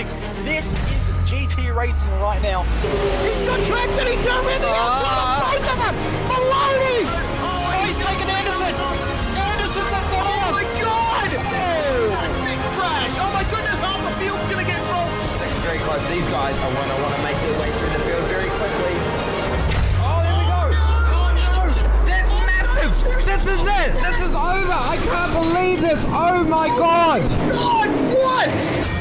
fantastic. This is GT racing right now. He's got traction, he's got in the outside of both of them! Maloney! Oh, he's taken Anderson! Anderson's up to him! Oh my God! Big crash! Oh my goodness, half the field's going to get rolled! Second very close. These guys are want to make their way through the field very quickly. Oh, there we go! Oh no! That's massive! This is it! This is over! I can't believe this! Oh my God! God, what?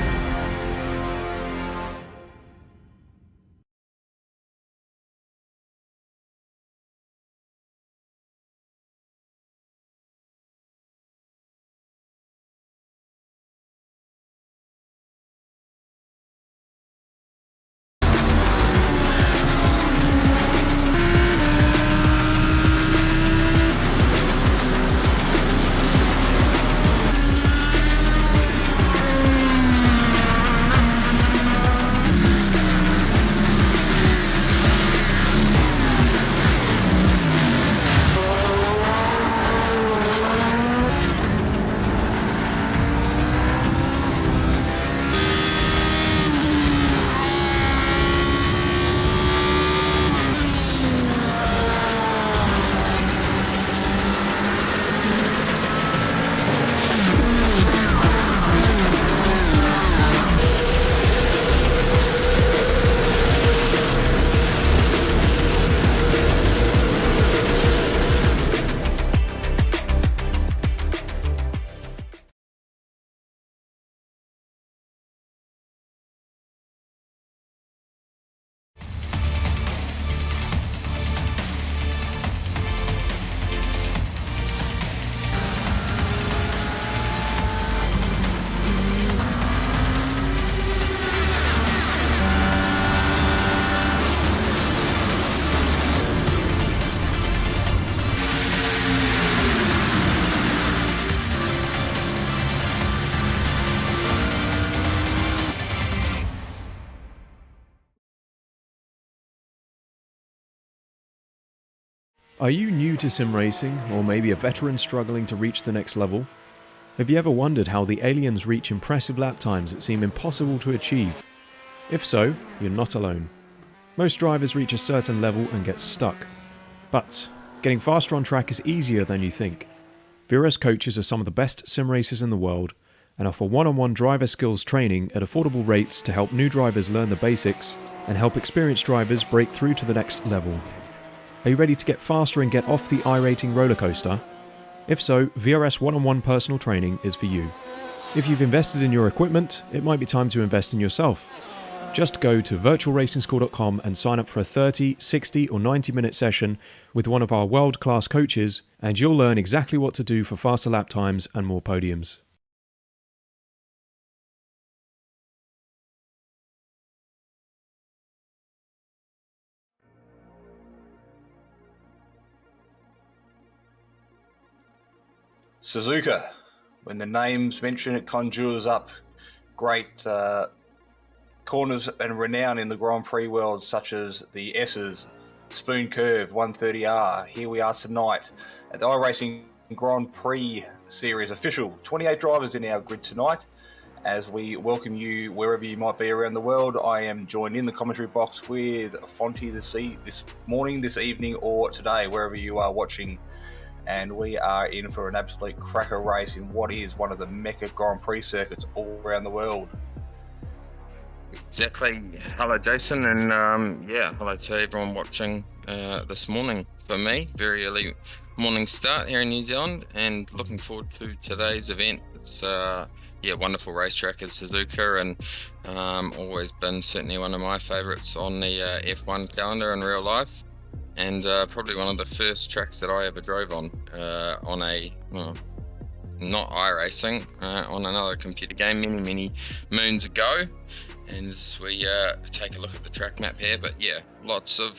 Are you new to sim racing, or maybe a veteran struggling to reach the next level? Have you ever wondered how the aliens reach impressive lap times that seem impossible to achieve? If so, you're not alone. Most drivers reach a certain level and get stuck. But getting faster on track is easier than you think. Vera's coaches are some of the best sim racers in the world and offer one-on-one driver skills training at affordable rates to help new drivers learn the basics and help experienced drivers break through to the next level. Are you ready to get faster and get off the iRacing roller coaster? If so, VRS one-on-one personal training is for you. If you've invested in your equipment, it might be time to invest in yourself. Just go to virtualracingschool.com and sign up for a 30, 60 or 90-minute session with one of our world-class coaches, and you'll learn exactly what to do for faster lap times and more podiums. Suzuka, when the name's mentioned, it conjures up great corners and renown in the Grand Prix world, such as the S's, Spoon Curve, 130R. Here we are tonight at the iRacing Grand Prix Series official. 28 drivers in our grid tonight. As we welcome you wherever you might be around the world, I am joined in the commentary box with Fonty this morning, this evening, or today, wherever you are watching. And we are in for an absolute cracker race in what is one of the Mecca Grand Prix circuits all around the world. Exactly. Hello, Jason, and hello to everyone watching this morning. For me, very early morning start here in New Zealand, and looking forward to today's event. It's wonderful racetrack at Suzuka, and always been certainly one of my favourites on the F1 calendar in real life. And probably one of the first tracks that I ever drove on not iRacing, on another computer game many moons ago. And as we take a look at the track map here, but yeah, lots of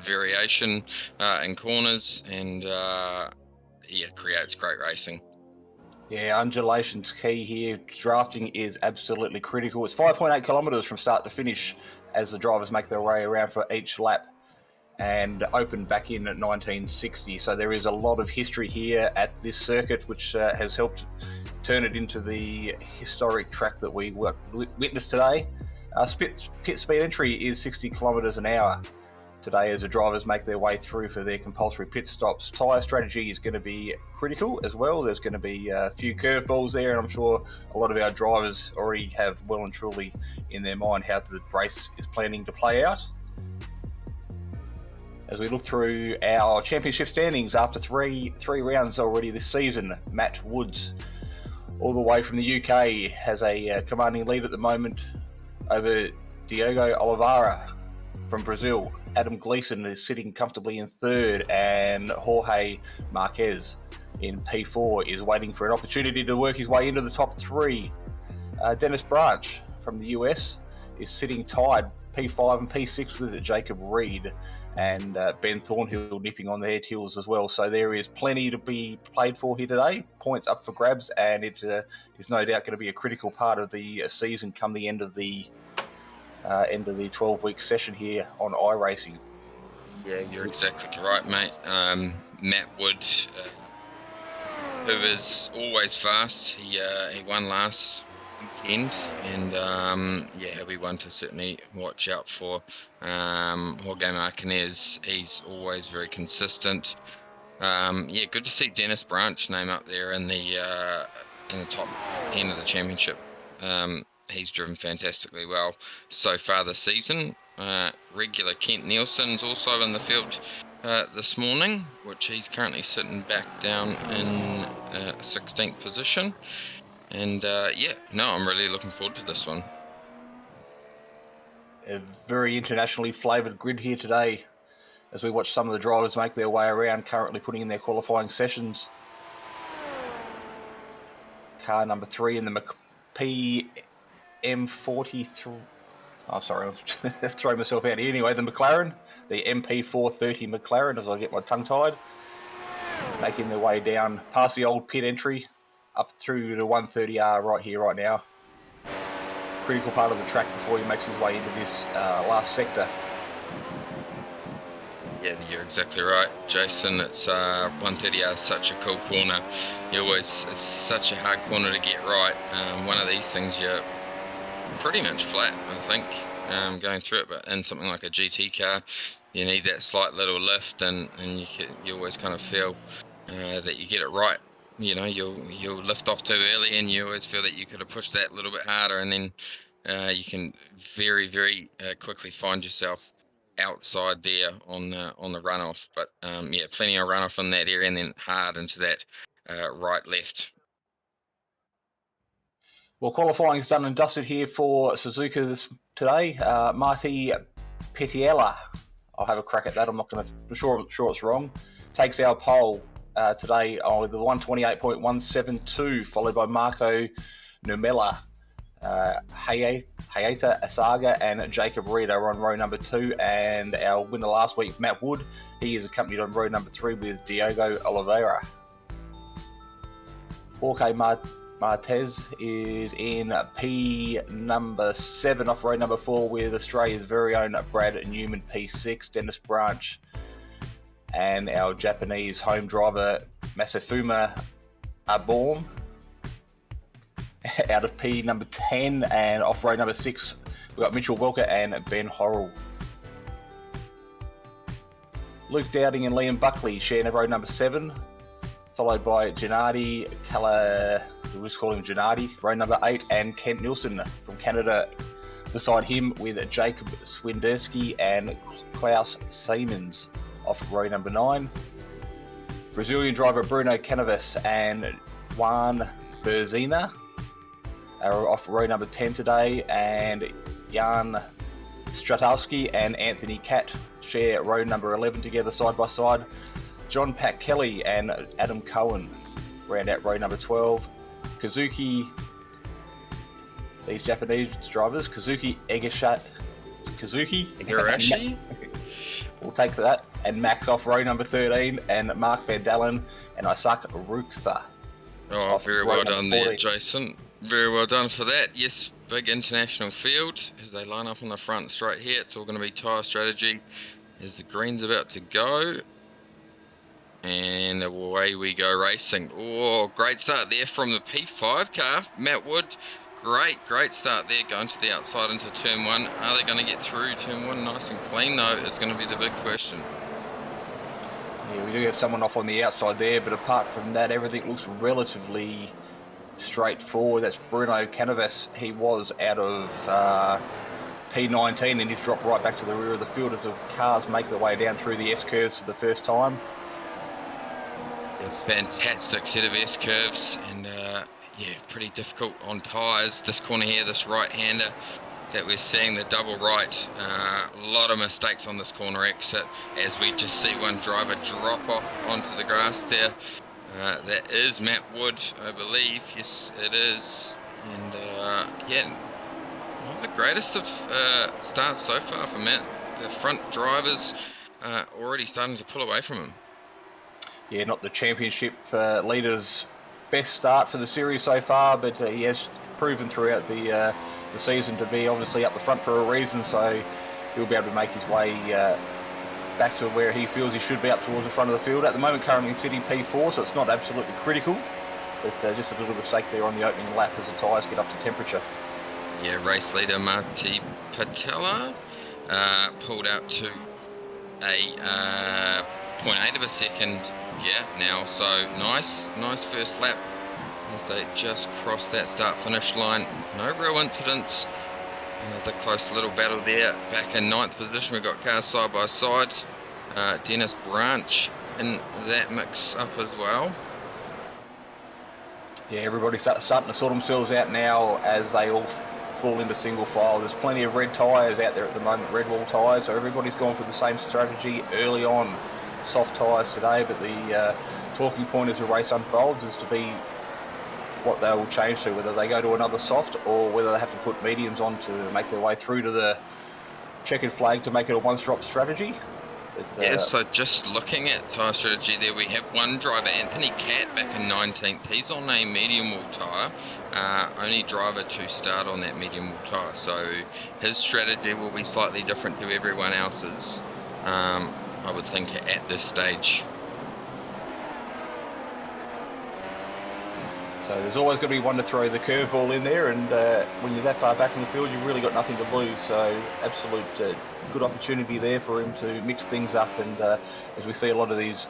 variation in corners, and creates great racing. Yeah, undulation's key here. Drafting is absolutely critical. It's 5.8 kilometres from start to finish as the drivers make their way around for each lap, and opened back in at 1960. So there is a lot of history here at this circuit, which has helped turn it into the historic track that we witnessed today. Pit speed entry is 60 kilometres an hour today as the drivers make their way through for their compulsory pit stops. Tyre strategy is going to be critical as well. There's going to be a few curveballs there, and I'm sure a lot of our drivers already have well and truly in their mind how the race is planning to play out. As we look through our championship standings after three rounds already this season, Matt Woods, all the way from the UK, has a commanding lead at the moment over Diogo Oliveira from Brazil. Adam Gleeson is sitting comfortably in third, and Jorge Marquez in P4 is waiting for an opportunity to work his way into the top three. Dennis Branch from the US is sitting tied P5 and P6 with Jacob Reed, and Ben Thornhill nipping on their heels as well. So there is plenty to be played for here today. Points up for grabs, and it is no doubt going to be a critical part of the season come the end of the 12-week session here on iRacing. Yeah, you're exactly right, mate. Matt Wood, who is always fast, he won last weekend, and he'll be one to certainly watch out for. Jorge Marquez, he's always very consistent. Good to see Dennis Branch name up there in the top 10 of the championship. He's driven fantastically well so far this season. Regular Kent Nielsen's also in the field this morning, which he's currently sitting back down in 16th position. And I'm really looking forward to this one. A very internationally flavoured grid here today as we watch some of the drivers make their way around, currently putting in their qualifying sessions. Car number 3 in the M43. Oh, sorry, I'll throw myself out here. Anyway, the McLaren, the MP430 McLaren, as I get my tongue tied, making their way down past the old pit entry up through the 130R right here, right now. Critical part of the track before he makes his way into this last sector. Yeah, you're exactly right, Jason. It's 130R is such a cool corner. It's such a hard corner to get right. One of these things you're pretty much flat, I think, going through it. But in something like a GT car, you need that slight little lift, and you always kind of feel that you get it right. You know, you'll lift off too early, and you always feel that you could have pushed that a little bit harder, and then you can very, very quickly find yourself outside there on the runoff. But plenty of runoff in that area, and then hard into that right left. Well, qualifying is done and dusted here for Suzuka today. Marty Petiella, I'll have a crack at that. I'm sure it's wrong. Takes our pole today with the 128.172, followed by Marco Numella, Hayata Asaga, and Jacob Reed are on row number 2. And our winner last week, Matt Wood, he is accompanied on row number 3 with Diogo Oliveira. Jorge Marquez is in P number 7 off row number 4 with Australia's very own Brad Newman P6, Dennis Branch, and our Japanese home driver Masafuma Aborm out of P number 10, and off row number 6 we've got Mitchell Welker and Ben Horrell. Luke Dowding and Liam Buckley share row number 7, followed by Gennady we'll just call him Gennady, row number 8, and Kent Nielsen from Canada beside him with Jacob Swinderski and Klaus Siemens off row number 9. Brazilian driver Bruno Canavas and Juan Berzina are off row number 10 today, and Jan Stratalski and Anthony Catt share row number 11 together side by side. John Pat Kelly and Adam Cohen round out row number 12. These Japanese drivers, Kazuki Igarashi? We'll take that. And Max off row number 13, and Mark Van Dalen and Isaac Ruksa. Oh, very well done there, Jason. Very well done for that. Yes, big international field as they line up on the front straight here. It's all going to be tyre strategy as the green's about to go. And away we go racing. Oh, great start there from the P5 car. Matt Wood, great start there, going to the outside into turn 1. Are they going to get through turn 1 nice and clean though? Is going to be the big question. Yeah, we do have someone off on the outside there, but apart from that, everything looks relatively straightforward. That's Bruno Canavas. He was out of P19 and he's dropped right back to the rear of the field as the cars make their way down through the S-curves for the first time. A fantastic set of S-curves, and yeah, pretty difficult on tyres. This corner here, this right-hander that we're seeing, the double right, a lot of mistakes on this corner exit as we just see one driver drop off onto the grass there. That is Matt Wood, I believe. Yes, it is. And yeah, not the greatest of starts so far for Matt. The front drivers already starting to pull away from him. Yeah, not the championship leader's best start for the series so far, but he has proven throughout the season to be obviously up the front for a reason, so he'll be able to make his way back to where he feels he should be, up towards the front of the field. At the moment, currently sitting P4, so it's not absolutely critical, but just a little mistake there on the opening lap as the tyres get up to temperature. Yeah, race leader Marty Patella pulled out to a 0.8 of a second. Yeah, now, so nice first lap as they just crossed that start-finish line. No real incidents. Another close little battle there. Back in 9th position, we've got cars side by side. Dennis Branch in that mix up as well. Yeah, everybody's starting to sort themselves out now as they all fall into single file. There's plenty of red tyres out there at the moment, red wall tyres, so everybody's gone for the same strategy early on. Soft tyres today, but the talking point as the race unfolds is to be what they will change to, whether they go to another soft or whether they have to put mediums on to make their way through to the checkered flag to make it a one-stop strategy. But, yeah, so just looking at tyre strategy there, we have one driver, Anthony Catt, back in 19th. He's on a medium wall tyre, only driver to start on that medium wall tyre, so his strategy will be slightly different to everyone else's, I would think, at this stage. So there's always going to be one to throw the curveball in there, and when you're that far back in the field, you've really got nothing to lose. So absolute good opportunity there for him to mix things up, and as we see a lot of these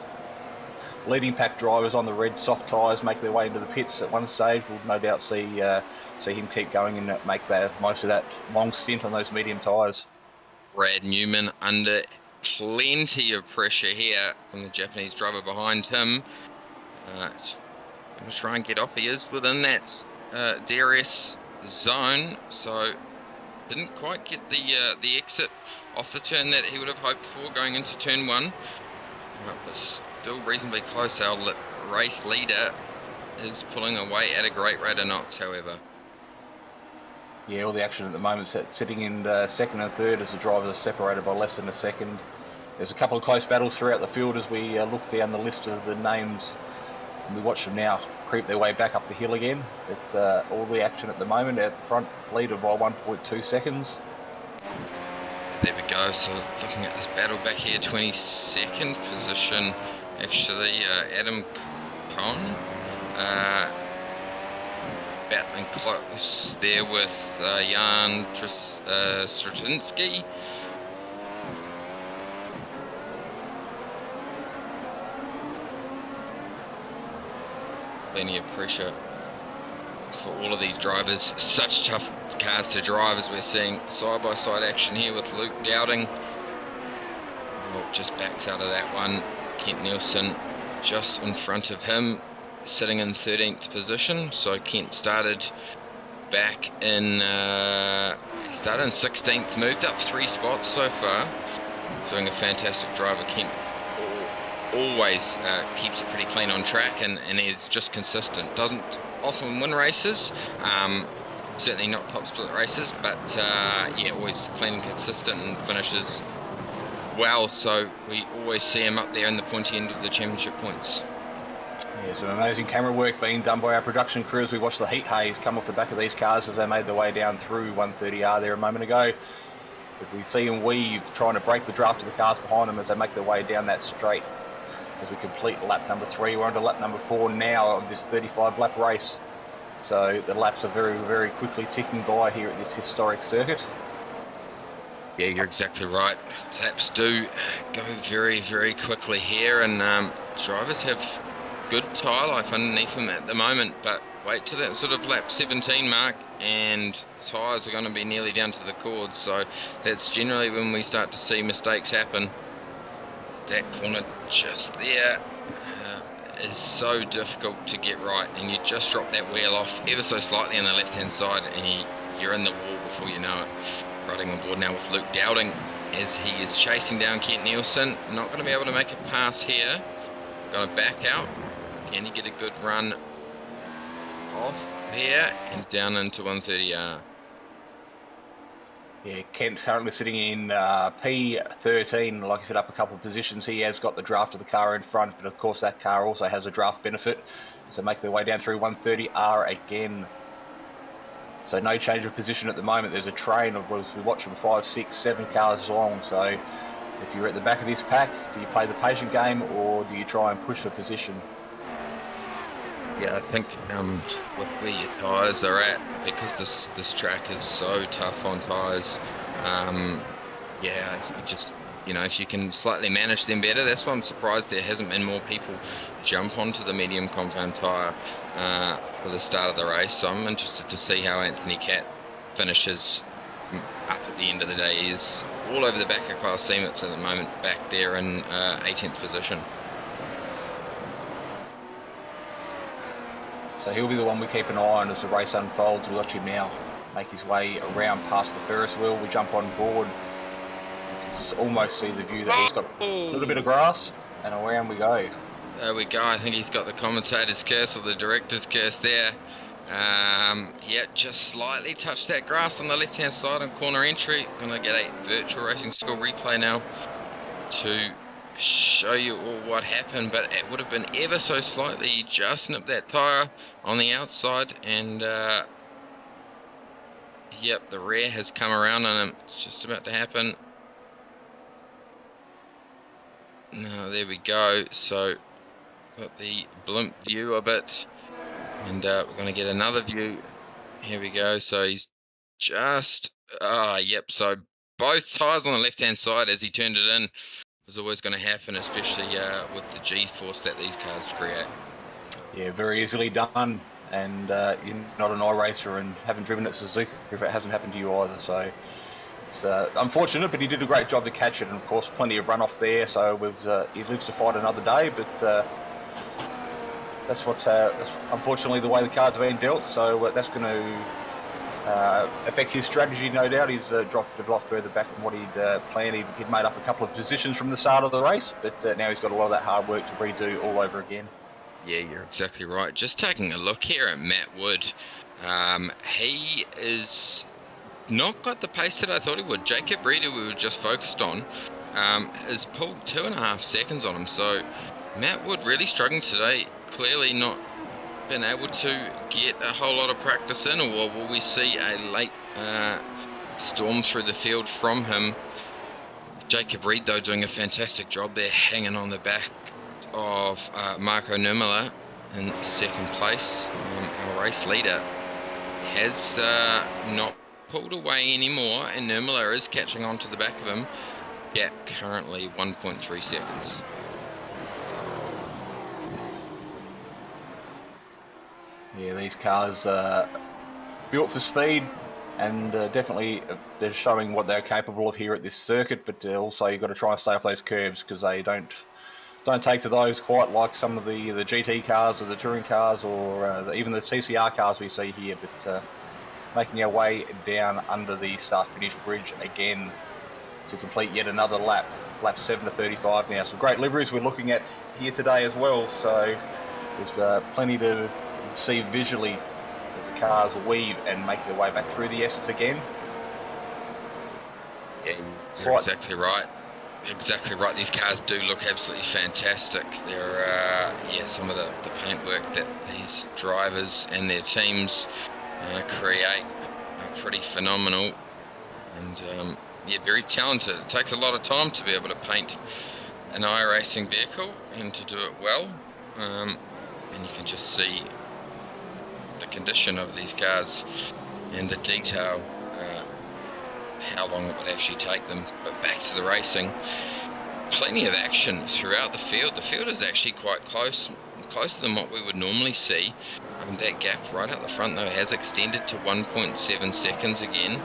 leading pack drivers on the red soft tyres make their way into the pits at one stage, we'll no doubt see him keep going and make the most of that long stint on those medium tyres. Brad Newman under plenty of pressure here from the Japanese driver behind him. Going to try and get off. He is within that Drs Zone, so didn't quite get the exit off the turn that he would have hoped for going into turn 1. But still reasonably close. Our race leader is pulling away at a great rate of knots, however. Yeah, all the action at the moment sitting in second and third as the drivers are separated by less than a second. There's a couple of close battles throughout the field as we look down the list of the names. And we watch them now creep their way back up the hill again. But all the action at the moment, at the front leader by 1.2 seconds. There we go, so looking at this battle back here, 22nd position, actually, Adam Cohn. Battling close there with Jan Stratinsky. Plenty of pressure for all of these drivers. Such tough cars to drive as we're seeing side-by-side action here with Luke Dowding. Oh, just backs out of that one. Kent Nielsen just in front of him, sitting in 13th position. So Kent started back in 16th, moved up 3 spots so far. Doing a fantastic driver. Kent always keeps it pretty clean on track and is just consistent. Doesn't often win races, certainly not top split races, but yeah, always clean and consistent and finishes well. So we always see him up there in the pointy end of the championship points. Yeah, some amazing camera work being done by our production crew as we watch the heat haze come off the back of these cars as they made their way down through 130R there a moment ago. But we see them weave, trying to break the draft of the cars behind them as they make their way down that straight as we complete lap number 3. We're on to lap number 4 now of this 35-lap race. So the laps are very, very quickly ticking by here at this historic circuit. Yeah, you're exactly right. Laps do go very, very quickly here, and drivers have good tyre life underneath them at the moment, but wait till that sort of lap 17 mark and tyres are going to be nearly down to the cords, so that's generally when we start to see mistakes happen. That corner just there is so difficult to get right, and you just drop that wheel off ever so slightly on the left hand side and you're in the wall before you know it. Riding on board now with Luke Dowding as he is chasing down Kent Nielsen. Not going to be able to make a pass here. Going to back out. Can he get a good run off here and down into 130R? Yeah, Kent currently sitting in P13. Like I said, up a couple of positions. He has got the draft of the car in front, but of course that car also has a draft benefit. So make their way down through 130R again. So no change of position at the moment. There's a train of, we're watching 5, 6, 7 cars long. So if you're at the back of this pack, do you play the patient game or do you try and push for position? Yeah, I think with where your tyres are at, because this track is so tough on tyres, yeah, just, you know, if you can slightly manage them better, that's why I'm surprised there hasn't been more people jump onto the medium compound tyre for the start of the race. So I'm interested to see how Anthony Catt finishes up at the end of the day. He's all over the back of Klaus Siemens at the moment, back there in 18th position. So he'll be the one we keep an eye on as the race unfolds. We watch him now make his way around past the Ferris wheel. We jump on board. You can almost see the view that he's got a little bit of grass, and around we go. There we go. I think he's got the commentator's curse or the director's curse there. Yeah, just slightly touched that grass on the left-hand side on corner entry. Going to get a virtual racing school replay now to show you all what happened, but it would have been ever so slightly. He just nipped that tyre on the outside, and yep, the rear has come around on him. It's just about to happen. Now, there we go. So got the blimp view of it, and we're going to get another view. Here we go. So he's just yep, so both tyres on the left hand side as he turned it in was always going to happen, especially with the G-force that these cars create. Yeah, very easily done, and you're not an iRacer and haven't driven at Suzuka if it hasn't happened to you either, so it's unfortunate, but he did a great job to catch it, and of course plenty of runoff there, so he lives to fight another day, but that's unfortunately the way the cards have been dealt, so that's going to affect his strategy, no doubt. He's dropped a lot further back than what he'd planned. He'd made up a couple of positions from the start of the race, but now he's got a lot of that hard work to redo all over again. Yeah, you're exactly right. Just taking a look here at Matt Wood, he is not got the pace that I thought he would. Jacob Reeder, we were just focused on, has pulled 2.5 seconds on him, so Matt Wood really struggling today. Clearly not been able to get a whole lot of practice in, or will we see a late storm through the field from him? Jacob Reed, though, doing a fantastic job there, hanging on the back of Marco Nurmela in second place. Our race leader has not pulled away anymore, and Nurmela is catching on to the back of him. Gap currently 1.3 seconds. Yeah, these cars are built for speed, and definitely they're showing what they're capable of here at this circuit, but also you've got to try and stay off those curbs because they don't take to those quite like some of the GT cars or the touring cars or even the TCR cars we see here, but making our way down under the start-finish bridge again to complete yet another lap 7 to 35 now. Some great liveries we're looking at here today as well, so there's plenty to see visually as the cars weave and make their way back through the S's again. Yeah, you're exactly right. Exactly right. These cars do look absolutely fantastic. They're some of the paintwork that these drivers and their teams create are pretty phenomenal, and very talented. It takes a lot of time to be able to paint an iRacing vehicle and to do it well. And you can just see the condition of these cars and the detail, how long it would actually take them. But back to the racing, plenty of action throughout the field. The field is actually quite closer than what we would normally see. That gap right up the front though has extended to 1.7 seconds again.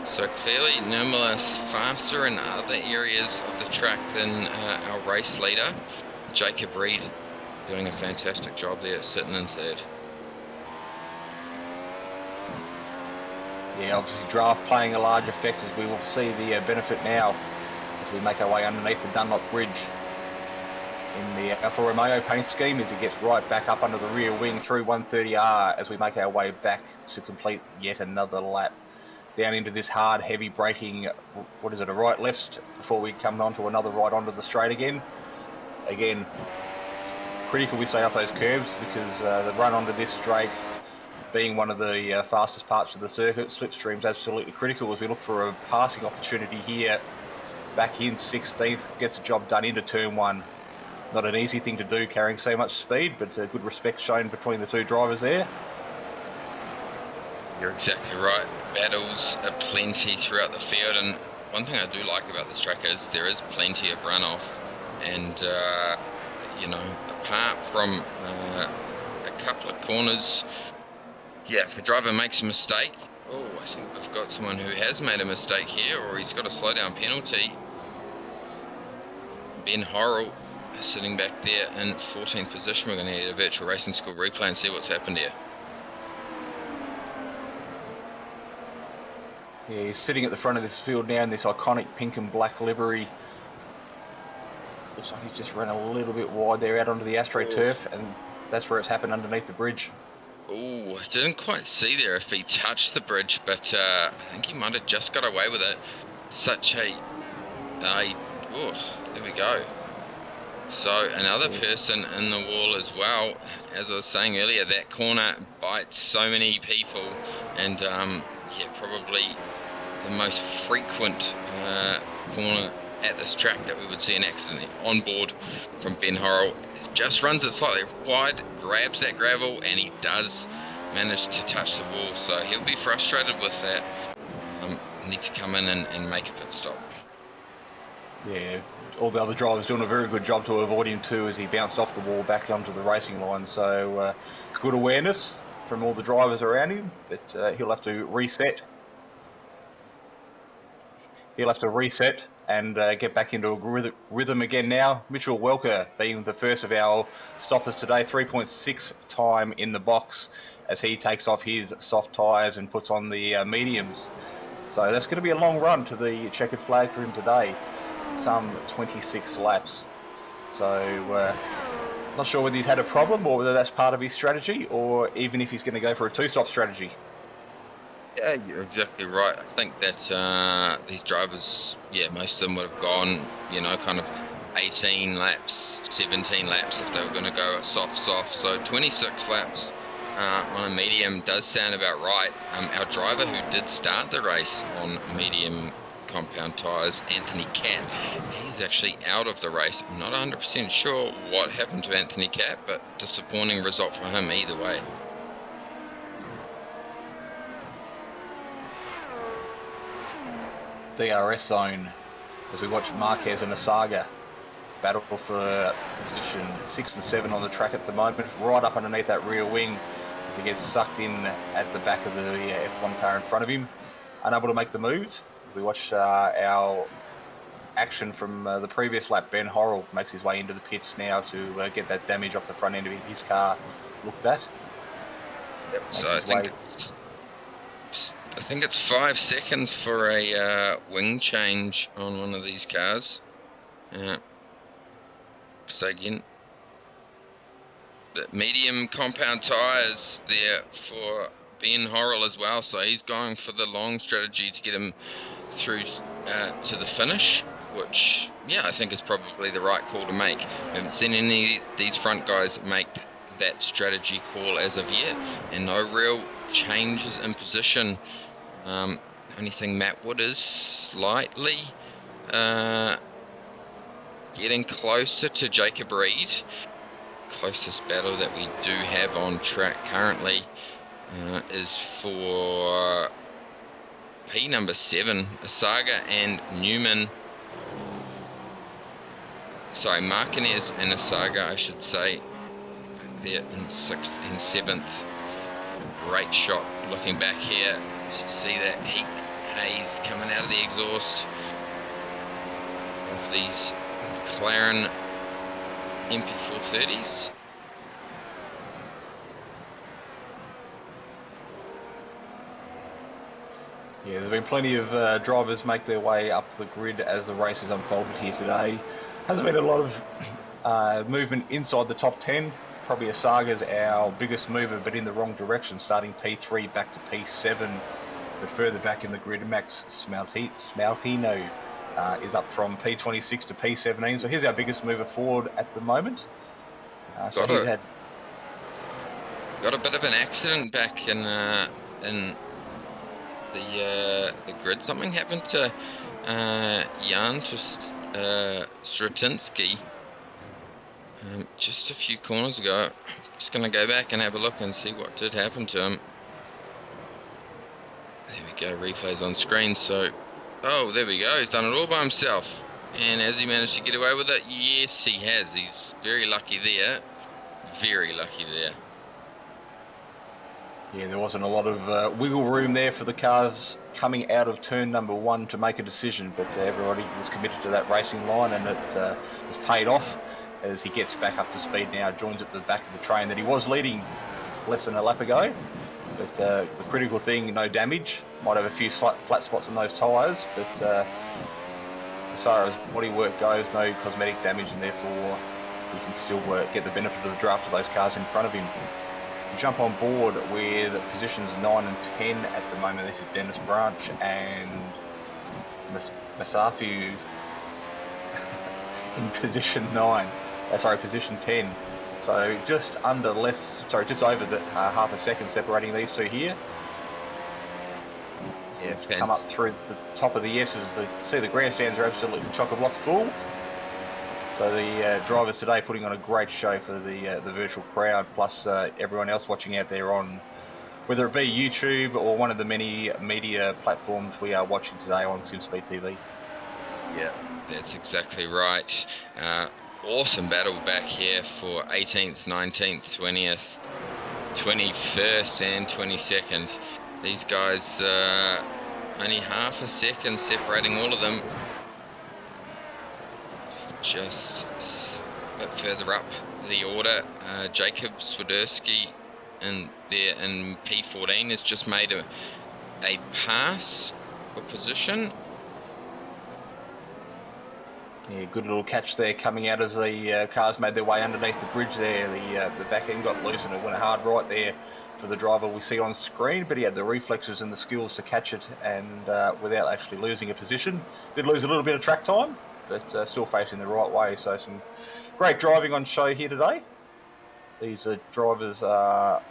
So clearly Nirmala's faster in other areas of the track than our race leader. Jacob Reed doing a fantastic job there, sitting in third. Yeah, obviously draft playing a large effect, as we will see the benefit now as we make our way underneath the Dunlop Bridge in the Alfa Romeo paint scheme, as it gets right back up under the rear wing through 130R as we make our way back to complete yet another lap down into this hard, heavy braking, what is it, a right left before we come on to another right onto the straight again. Again, critical we stay off those curbs, because the run onto this straight, being one of the fastest parts of the circuit, slipstream's absolutely critical as we look for a passing opportunity here. Back in 16th, gets the job done into turn 1. Not an easy thing to do carrying so much speed, but good respect shown between the two drivers there. You're exactly right. Battles are plenty throughout the field, and one thing I do like about this track is there is plenty of runoff, and you know, apart from a couple of corners, yeah, if a driver makes a mistake, oh, I think we've got someone who has made a mistake here, or he's got a slowdown penalty. Ben Horrell sitting back there in 14th position. We're going to need a virtual racing school replay and see what's happened here. Yeah, he's sitting at the front of this field now in this iconic pink and black livery. Looks like he's just run a little bit wide there out onto the AstroTurf, and that's where it's happened underneath the bridge. Oh, I didn't quite see there if he touched the bridge, but I think he might have just got away with it. Such a... oh, there we go. So another person in the wall as well. As I was saying earlier, that corner bites so many people, and yeah, probably the most frequent corner at this track that we would see an accident on board from Ben Horrell. It just runs it slightly wide, grabs that gravel, and he does manage to touch the wall, so he'll be frustrated with that. Need to come in and make a pit stop. Yeah, all the other drivers doing a very good job to avoid him too, as he bounced off the wall back onto the racing line. So good awareness from all the drivers around him, but he'll have to reset. He'll have to reset and get back into a rhythm again now. Mitchell Welker being the first of our stoppers today, 3.6 time in the box as he takes off his soft tyres and puts on the mediums. So that's going to be a long run to the checkered flag for him today. Some 26 laps. So not sure whether he's had a problem or whether that's part of his strategy, or even if he's going to go for a two-stop strategy. Yeah, you're exactly right. I think that these drivers, yeah, most of them would have gone, you know, kind of 18 laps, 17 laps if they were going to go soft. So 26 laps on a medium does sound about right. Our driver who did start the race on medium compound tyres, Anthony Catt, he's actually out of the race. I'm not 100% sure what happened to Anthony Catt, but disappointing result for him either way. DRS zone as we watch Marquez and Asaga battle for position 6 and 7 on the track at the moment, right up underneath that rear wing as he gets sucked in at the back of the F1 car in front of him, unable to make the move. We watch our action from the previous lap. Ben Horrell makes his way into the pits now to get that damage off the front end of his car looked at. Yep. So I think it's 5 seconds for a wing change on one of these cars. So again, the medium compound tyres there for Ben Horrell as well. So he's going for the long strategy to get him through to the finish, which, yeah, I think is probably the right call to make. I haven't seen any of these front guys make that strategy call as of yet, and no real changes in position. Only thing Matt Wood is slightly getting closer to Jacob Reed. Closest battle that we do have on track currently is for P number 7, Asaga and Newman. Sorry, Martinez and Asaga, I should say. They're in 6th and 7th. Great shot looking back here. You see that heat haze coming out of the exhaust of these McLaren MP430s. Yeah, there's been plenty of drivers make their way up the grid as the race has unfolded here today. Hasn't been a lot of movement inside the top 10. Probably Asaga's our biggest mover, but in the wrong direction, starting P3 back to P7. But further back in the grid, Max Smaltino is up from P26 to P17. So he's our biggest mover forward at the moment. So he's had... Got a bit of an accident back in the grid. Something happened to Jan Stratinsky just a few corners ago. Just going to go back and have a look and see what did happen to him. There we go, replays on screen. So, oh, there we go. He's done it all by himself. And has he managed to get away with it? Yes, he has. He's very lucky there. Very lucky there. Yeah, there wasn't a lot of wiggle room there for the cars coming out of turn number 1 to make a decision, but everybody was committed to that racing line, and it has paid off as he gets back up to speed now, joins at the back of the train that he was leading less than a lap ago. But the critical thing, no damage. Might have a few flat spots on those tyres, but as far as body work goes, no cosmetic damage, and therefore he can still get the benefit of the draft of those cars in front of him. Jump on board with positions 9 and 10 at the moment. This is Dennis Branch and Masafu in position position 10. So just over the half a second separating these two here. Yeah, come up through the top of the S's. See the grandstands are absolutely chock-a-block full. So the drivers today putting on a great show for the virtual crowd, plus everyone else watching out there on, whether it be YouTube or one of the many media platforms we are watching today on SimSpeed TV. Yeah, that's exactly right. Awesome battle back here for 18th, 19th, 20th, 21st and 22nd. These guys only half a second separating all of them. Just a bit further up the order, Jacob Swiderski in P14 has just made a pass for position. Yeah, good little catch there coming out as the cars made their way underneath the bridge there. The back end got loose and it went hard right there for the driver we see on screen, but he had the reflexes and the skills to catch it and without actually losing a position. Did lose a little bit of track time, but still facing the right way. So some great driving on show here today. These drivers are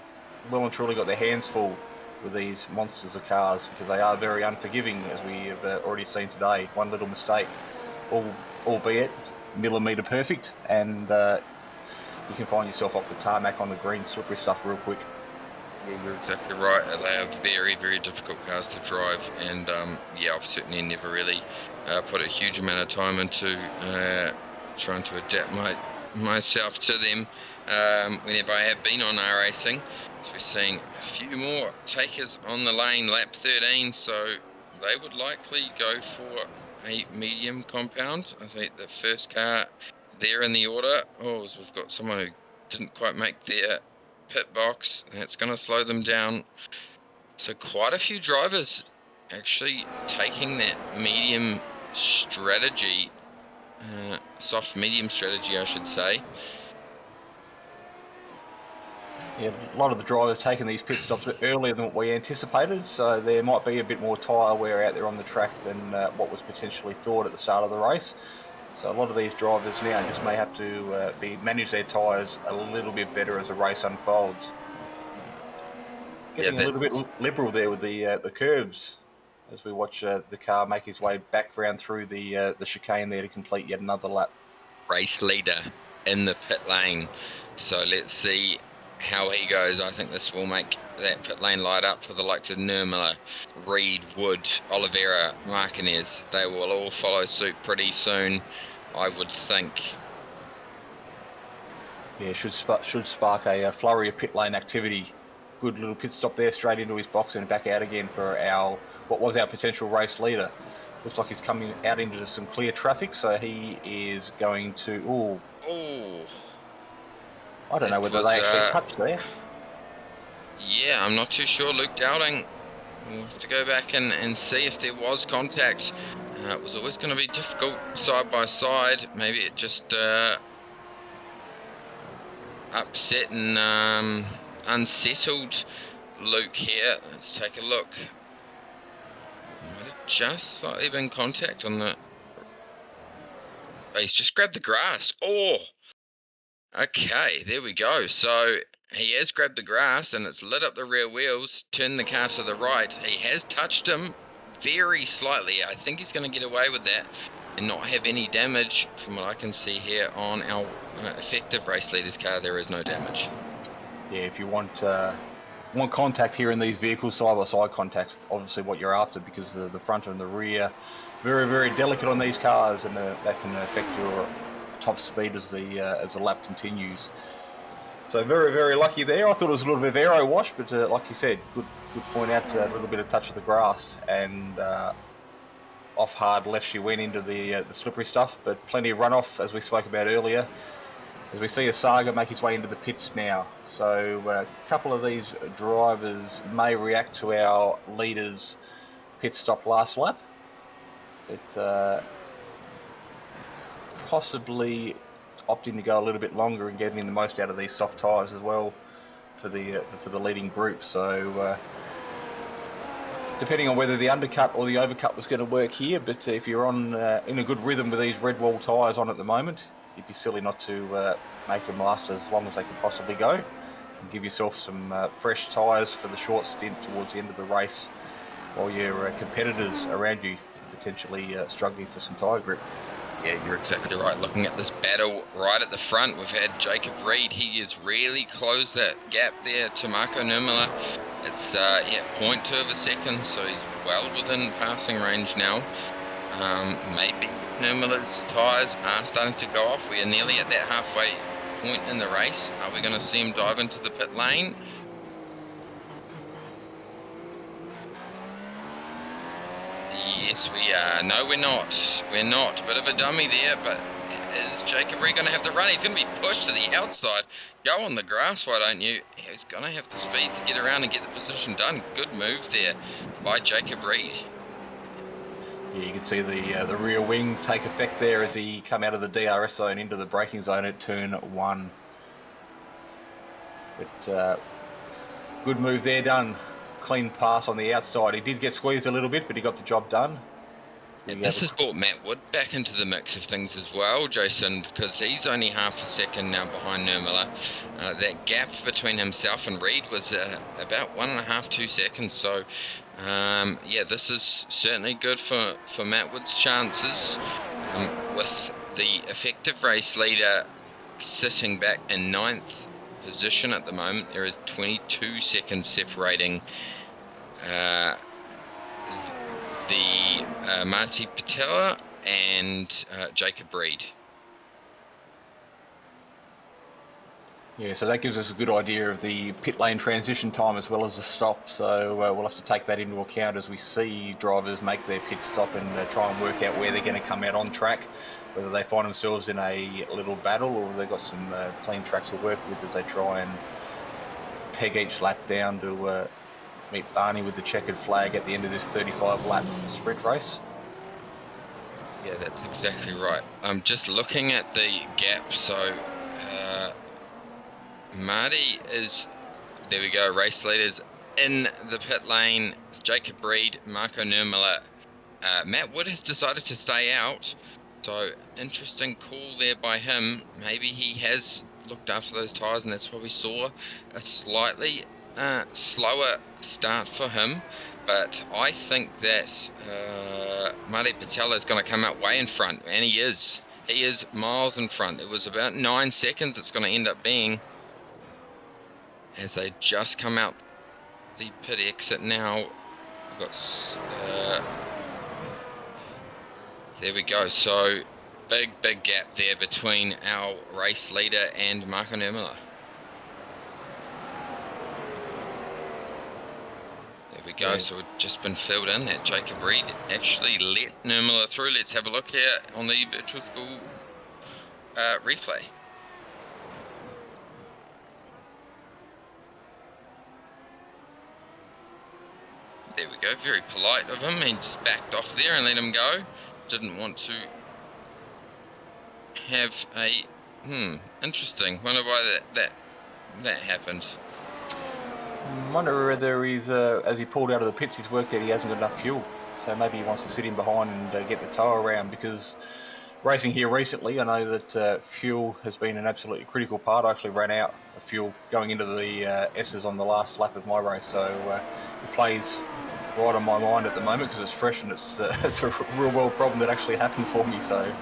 well and truly got their hands full with these monsters of cars because they are very unforgiving, as we have already seen today. One little mistake, albeit millimetre perfect, and you can find yourself off the tarmac on the green slippery stuff real quick. Yeah, you're exactly right. They are very, very difficult cars to drive, and yeah, I've certainly never really put a huge amount of time into trying to adapt myself to them whenever I have been on iRacing. So we're seeing a few more takers on the lane, lap 13, so they would likely go for a medium compound. I think the first car there in the order, we've got someone who didn't quite make their pit box, and it's going to slow them down. So quite a few drivers actually taking that medium strategy, soft medium strategy I should say. Yeah, a lot of the drivers taking these pit stops earlier than what we anticipated, so there might be a bit more tyre wear out there on the track than what was potentially thought at the start of the race. So a lot of these drivers now just may have to manage their tyres a little bit better as the race unfolds. Getting a little bit liberal there with the curbs as we watch the car make his way back round through the chicane there to complete yet another lap. race leader in the pit lane. So let's see how he goes. I think this will make that pit lane light up for the likes of Nurmela, Reed, Wood, Oliveira, Martinez. They will all follow suit pretty soon, I would think. Yeah, should spark a flurry of pit lane activity. Good little pit stop there, straight into his box and back out again for what was our potential race leader. Looks like he's coming out into some clear traffic, so he is going to... Ooh. I don't know whether they actually touched there. Yeah, I'm not too sure. Luke Dowding, we'll have to go back and see if there was contact. It was always going to be difficult side by side. Maybe it just upset and unsettled Luke here. Let's take a look. Might have just slightly been contact on the... Oh, he's just grabbed the grass. Oh! Okay, there we go. So he has grabbed the grass and it's lit up the rear wheels, turned the car to the right. He has touched him very slightly. I think he's going to get away with that and not have any damage. From what I can see here on our effective race leader's car, there is no damage. Yeah, if you want contact here in these vehicles, side-by-side contact's obviously what you're after, because the front and the rear, very, very delicate on these cars, and that can affect your top speed as the lap continues. So very, very lucky there. I thought it was a little bit of aero wash, but like you said, good point out, a little bit of touch of the grass, and off hard left she went into the slippery stuff, but plenty of runoff, as we spoke about earlier, as we see a Saga make his way into the pits now. So a couple of these drivers may react to our leader's pit stop last lap, but possibly opting to go a little bit longer and getting the most out of these soft tyres as well for the leading group. So depending on whether the undercut or the overcut was going to work here, but if you're on in a good rhythm with these red wall tyres on at the moment, you'd be silly not to make them last as long as they can possibly go, and give yourself some fresh tyres for the short stint towards the end of the race, while your competitors around you potentially struggling for some tyre grip. Yeah, you're exactly right. Looking at this battle right at the front, we've had Jacob Reed. He has really closed that gap there to Marco Nurmela. It's 0.2 of a second, so he's well within passing range now. Maybe Nurmela's tyres are starting to go off. We are nearly at that halfway point in the race. Are we going to see him dive into the pit lane? Yes, we are. No, we're not. We're not. Bit of a dummy there, but is Jacob Reed going to have to run? He's going to be pushed to the outside. Go on the grass, why don't you? He's going to have the speed to get around and get the position done. Good move there by Jacob Reed. Yeah, you can see the rear wing take effect there as he come out of the DRS zone into the braking zone at turn 1. But good move there done. Clean pass on the outside. He did get squeezed a little bit, but he got the job done. And this has brought Matt Wood back into the mix of things as well, Jason, because he's only half a second now behind Nurmela. That gap between himself and Reed was about 1.5, 2 seconds. So, yeah, this is certainly good for Matt Wood's chances. With the effective race leader sitting back in 9th position at the moment, there is 22 seconds separating the Marty Patella and Jacob Reed. Yeah, so that gives us a good idea of the pit lane transition time as well as the stop. So we'll have to take that into account as we see drivers make their pit stop and try and work out where they're going to come out on track, whether they find themselves in a little battle or they've got some clean tracks to work with as they try and peg each lap down to meet Barney with the checkered flag at the end of this 35-lap sprint race. Yeah, that's exactly right. I'm just looking at the gap. So Marty is, there we go, race leaders in the pit lane. Jacob Reed, Marco Nurmela. Matt Wood has decided to stay out. So interesting call there by him. Maybe he has looked after those tyres and that's why we saw a slightly slower start for him. But I think that Marty Patella is going to come out way in front, and he is. He is miles in front. It was about 9 seconds it's going to end up being, as they just come out the pit exit now. We've got, there we go. So big gap there between our race leader and Marco Nurmela. There we go. Yeah. So we've just been filled in. That Jacob Reed actually let Nurmela through. Let's have a look here on the virtual school replay. There we go, very polite of him. He just backed off there and let him go. Didn't want to have a interesting. Wonder why that happened. Wonder whether he's as he pulled out of the pits, he's worked out he hasn't got enough fuel. So maybe he wants to sit in behind and get the tow around, because racing here recently, I know that fuel has been an absolutely critical part. I actually ran out of fuel going into the S's on the last lap of my race, so it plays right on my mind at the moment because it's fresh and it's a real world problem that actually happened for me. So,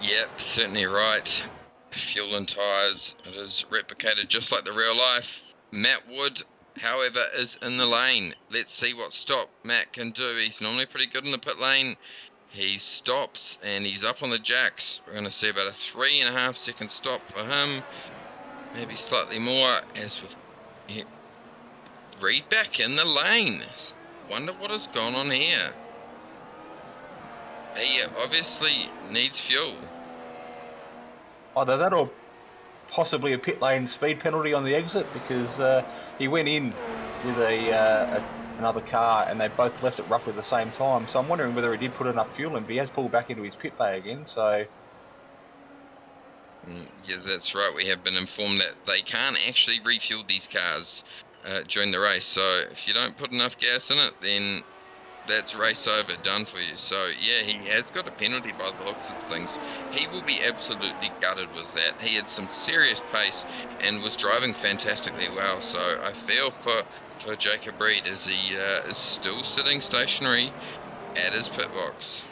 Yep, certainly right. Fuel and tyres, it is replicated just like the real life. Matt Wood, however, is in the lane. Let's see what stop Matt can do. He's normally pretty good in the pit lane. He stops and he's up on the jacks. We're going to see about a 3.5 second stop for him. Maybe slightly more as we've Reed back in the lane. Wonder what has gone on here. He obviously needs fuel. either that or possibly a pit lane speed penalty on the exit, because he went in with another car and they both left at roughly the same time. So I'm wondering whether he did put enough fuel in, but he has pulled back into his pit bay again. So yeah, that's right. We have been informed that they can't actually refuel these cars during the race. So if you don't put enough gas in it, then that's race over, done for you. So yeah, he has got a penalty by the looks of things. He will be absolutely gutted with that. He had some serious pace and was driving fantastically well. So I feel for Jacob Reed as he is still sitting stationary at his pit box.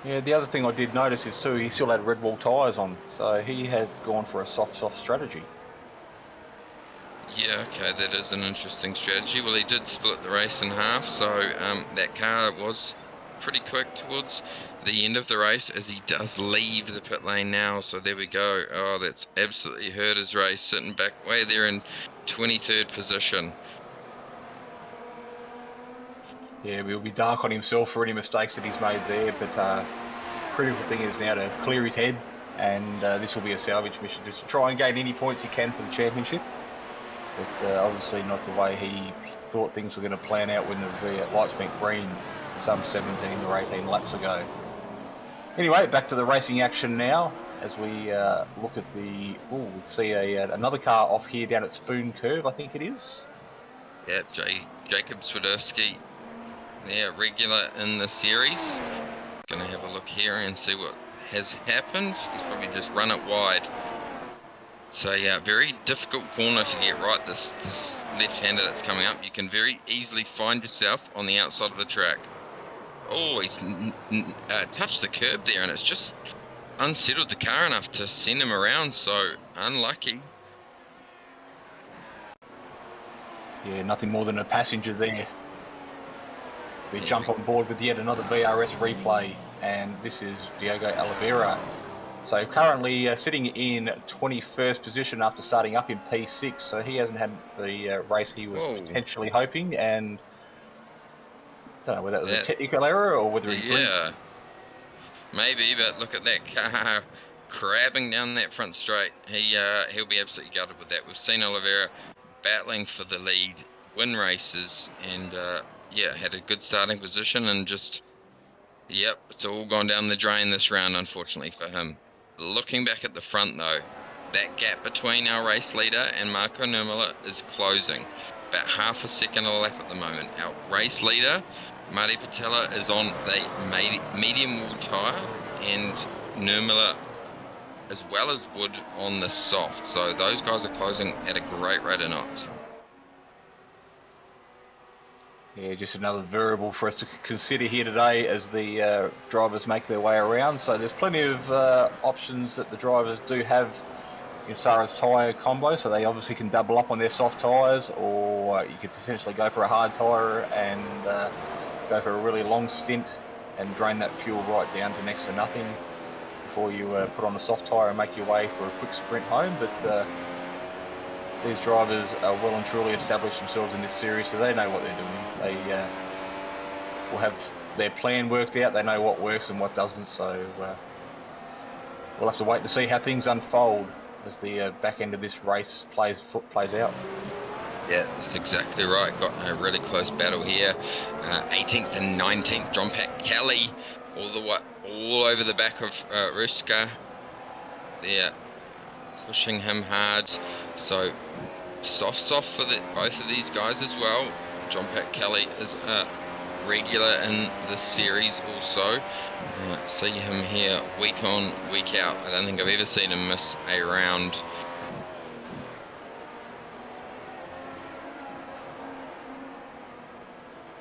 yeah, the other thing I did notice is too, he still had red wall tyres on, so he had gone for a soft strategy. Yeah, okay, that is an interesting strategy. Well, he did split the race in half, so that car was pretty quick towards the end of the race as he does leave the pit lane now. So there we go. Oh, that's absolutely hurt his race, sitting back way there in 23rd position. Yeah, we'll be dark on himself for any mistakes that he's made there, but critical thing is now to clear his head, and this will be a salvage mission, just to try and gain any points he can for the championship. But obviously not the way he thought things were going to plan out when the lights went green some 17 or 18 laps ago. Anyway, back to the racing action now as we look at the... we see another car off here down at Spoon Curve, I think it is. Yeah, Jacob Swiderski, yeah, regular in the series. Going to have a look here and see what has happened. He's probably just run it wide. So yeah, very difficult corner to get right, this left-hander that's coming up. You can very easily find yourself on the outside of the track. Oh, he's touched the curb there and it's just unsettled the car enough to send him around, so unlucky. Yeah, nothing more than a passenger there. We jump on board with yet another VRS replay, and this is Diogo Oliveira. So currently sitting in 21st position after starting up in P6, so he hasn't had the race he was potentially hoping, and I don't know whether that was a technical error or whether he blinked. Yeah, maybe, but look at that car crabbing down that front straight. He'll be absolutely gutted with that. We've seen Oliveira battling for the lead, win races, and yeah, had a good starting position, and just, yep, it's all gone down the drain this round, unfortunately for him. Looking back at the front though, that gap between our race leader and Marco Nurmela is closing. About half a second a lap at the moment. Our race leader, Marty Patella, is on the medium wall tyre, and Nurmela as well as Wood on the soft. So those guys are closing at a great rate of knots. Yeah, just another variable for us to consider here today as the drivers make their way around. So there's plenty of options that the drivers do have as far as tyre combo. So they obviously can double up on their soft tyres, or you could potentially go for a hard tyre and go for a really long stint and drain that fuel right down to next to nothing before you put on a soft tyre and make your way for a quick sprint home. But these drivers are well and truly established themselves in this series, so they know what they're doing. They will have their plan worked out. They know what works and what doesn't. So we'll have to wait to see how things unfold as the back end of this race plays out. Yeah, that's exactly right. Got a really close battle here. 18th and 19th, John Pat Kelly, all over the back of Ruska. They're pushing him hard. So soft for both of these guys as well. John Pat Kelly is a regular in this series also. See him here week on, week out. I don't think I've ever seen him miss a round.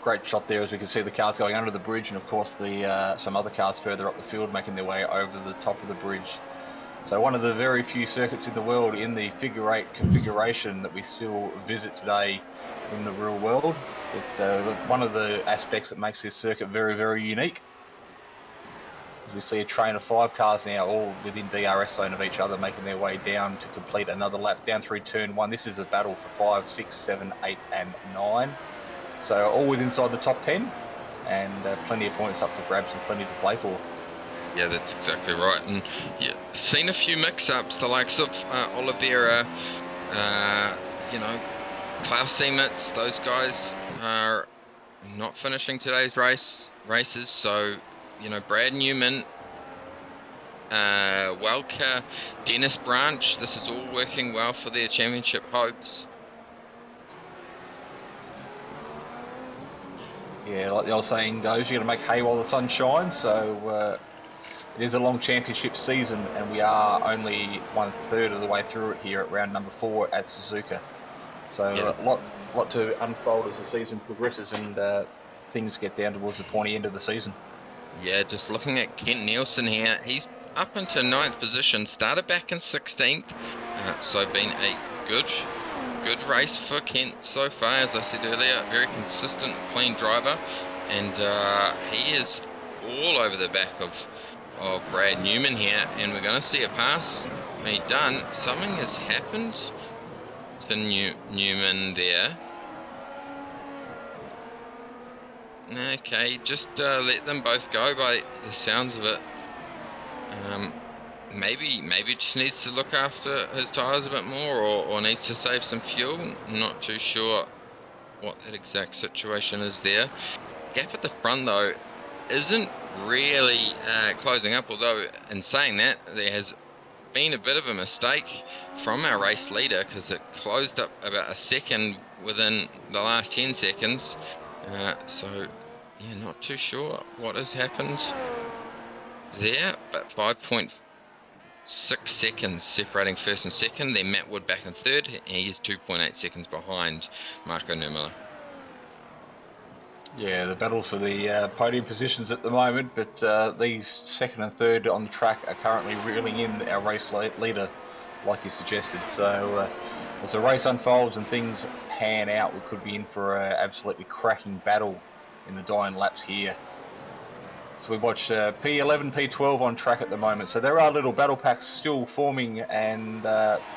Great shot there as we can see the cars going under the bridge, and of course the some other cars further up the field making their way over the top of the bridge. So one of the very few circuits in the world in the figure 8 configuration that we still visit today in the real world. It's one of the aspects that makes this circuit very, very unique. As we see a train of 5 cars now, all within DRS zone of each other, making their way down to complete another lap down through turn 1. This is a battle for 5, 6, 7, 8 and 9. So all within inside the top 10, and plenty of points up for grabs and plenty to play for. Yeah, that's exactly right. And yeah, seen a few mix-ups, the likes of Vera, Klaus Semitz. Those guys are not finishing today's races. So, Brad Newman, Welker, Dennis Branch. This is all working well for their championship hopes. Yeah, like the old saying goes, you got to make hay while the sun shines. So it is a long championship season, and we are only 1/3 of the way through it here at round number 4 at Suzuka. So yeah. a lot to unfold as the season progresses and things get down towards the pointy end of the season. Yeah, just looking at Kent Nielsen here, he's up into 9th position, started back in 16th, so been a good race for Kent so far. As I said earlier, very consistent, clean driver, and he is all over the back of Brad Newman here, and we're going to see a pass be done. Something has happened to Newman there. Okay, just let them both go by the sounds of it. Maybe just needs to look after his tyres a bit more, or needs to save some fuel. I'm not too sure what that exact situation is there. Gap at the front though isn't really closing up, although in saying that, there has been a bit of a mistake from our race leader, because it closed up about a second within the last 10 seconds. So yeah, not too sure what has happened there, but 5.6 seconds separating first and second. Then Matt Wood back in third, and he is 2.8 seconds behind Marco Nurmiller. Yeah, the battle for the podium positions at the moment, but these second and third on the track are currently reeling in our race leader, like you suggested. So as the race unfolds and things pan out, we could be in for an absolutely cracking battle in the dying laps here. So we watch P11, P12 on track at the moment. So there are little battle packs still forming, and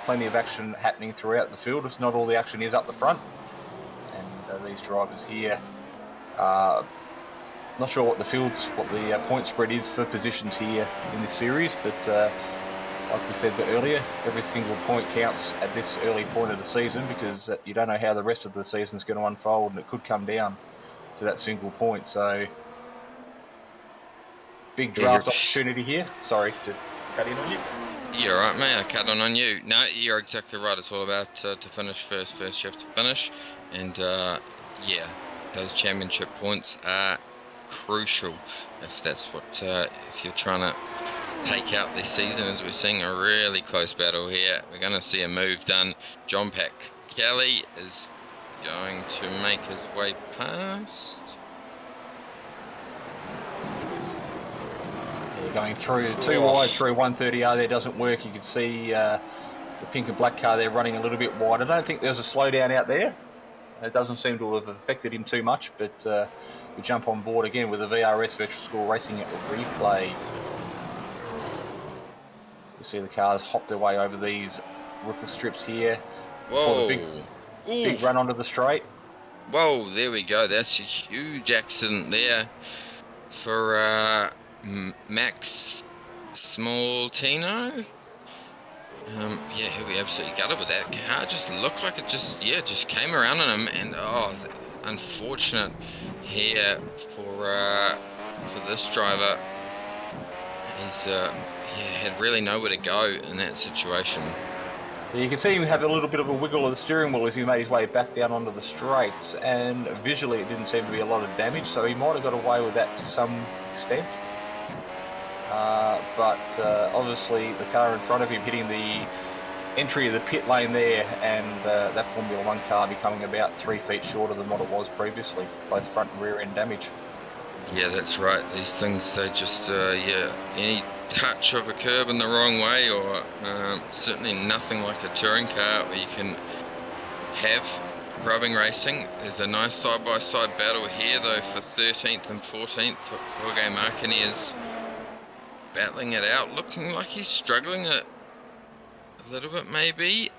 plenty of action happening throughout the field. It's not all the action is up the front. And these drivers here, not sure what the point spread is for positions here in this series, but like we said earlier, every single point counts at this early point of the season, because you don't know how the rest of the season is going to unfold, and it could come down to that single point. So big draft opportunity here. Sorry to cut in on you. You're right, mate. I cut on you. No, you're exactly right. It's all about to finish first. First you have to finish, and yeah, those championship points are crucial if that's what if you're trying to take out this season. As we're seeing a really close battle here, we're going to see a move done. John Pat Kelly is going to make his way past. Yeah, going through too wide through 130R there doesn't work. You can see the pink and black car there running a little bit wide. I don't think there's a slowdown out there. It doesn't seem to have affected him too much, but we jump on board again with the VRS Virtual School Racing at replay. You see the cars hop their way over these ripple strips here. Whoa. For the big run onto the straight. Whoa, there we go. That's a huge accident there for Max Smoltino. Yeah, he'll be absolutely gutted with that car. Just looked like it just came around on him, and unfortunate here for this driver. He's had really nowhere to go in that situation. You can see him have a little bit of a wiggle of the steering wheel as he made his way back down onto the straights, and visually it didn't seem to be a lot of damage, so he might have got away with that to some extent. But obviously the car in front of him hitting the entry of the pit lane there, and that Formula 1 car becoming about 3 feet shorter than what it was previously, both front and rear end damage. Yeah, that's right. These things, they just, any touch of a curb in the wrong way, or certainly nothing like a touring car where you can have rubbing racing. There's a nice side-by-side battle here, though, for 13th and 14th. Jorge Martinez battling it out, looking like he's struggling a little bit, maybe,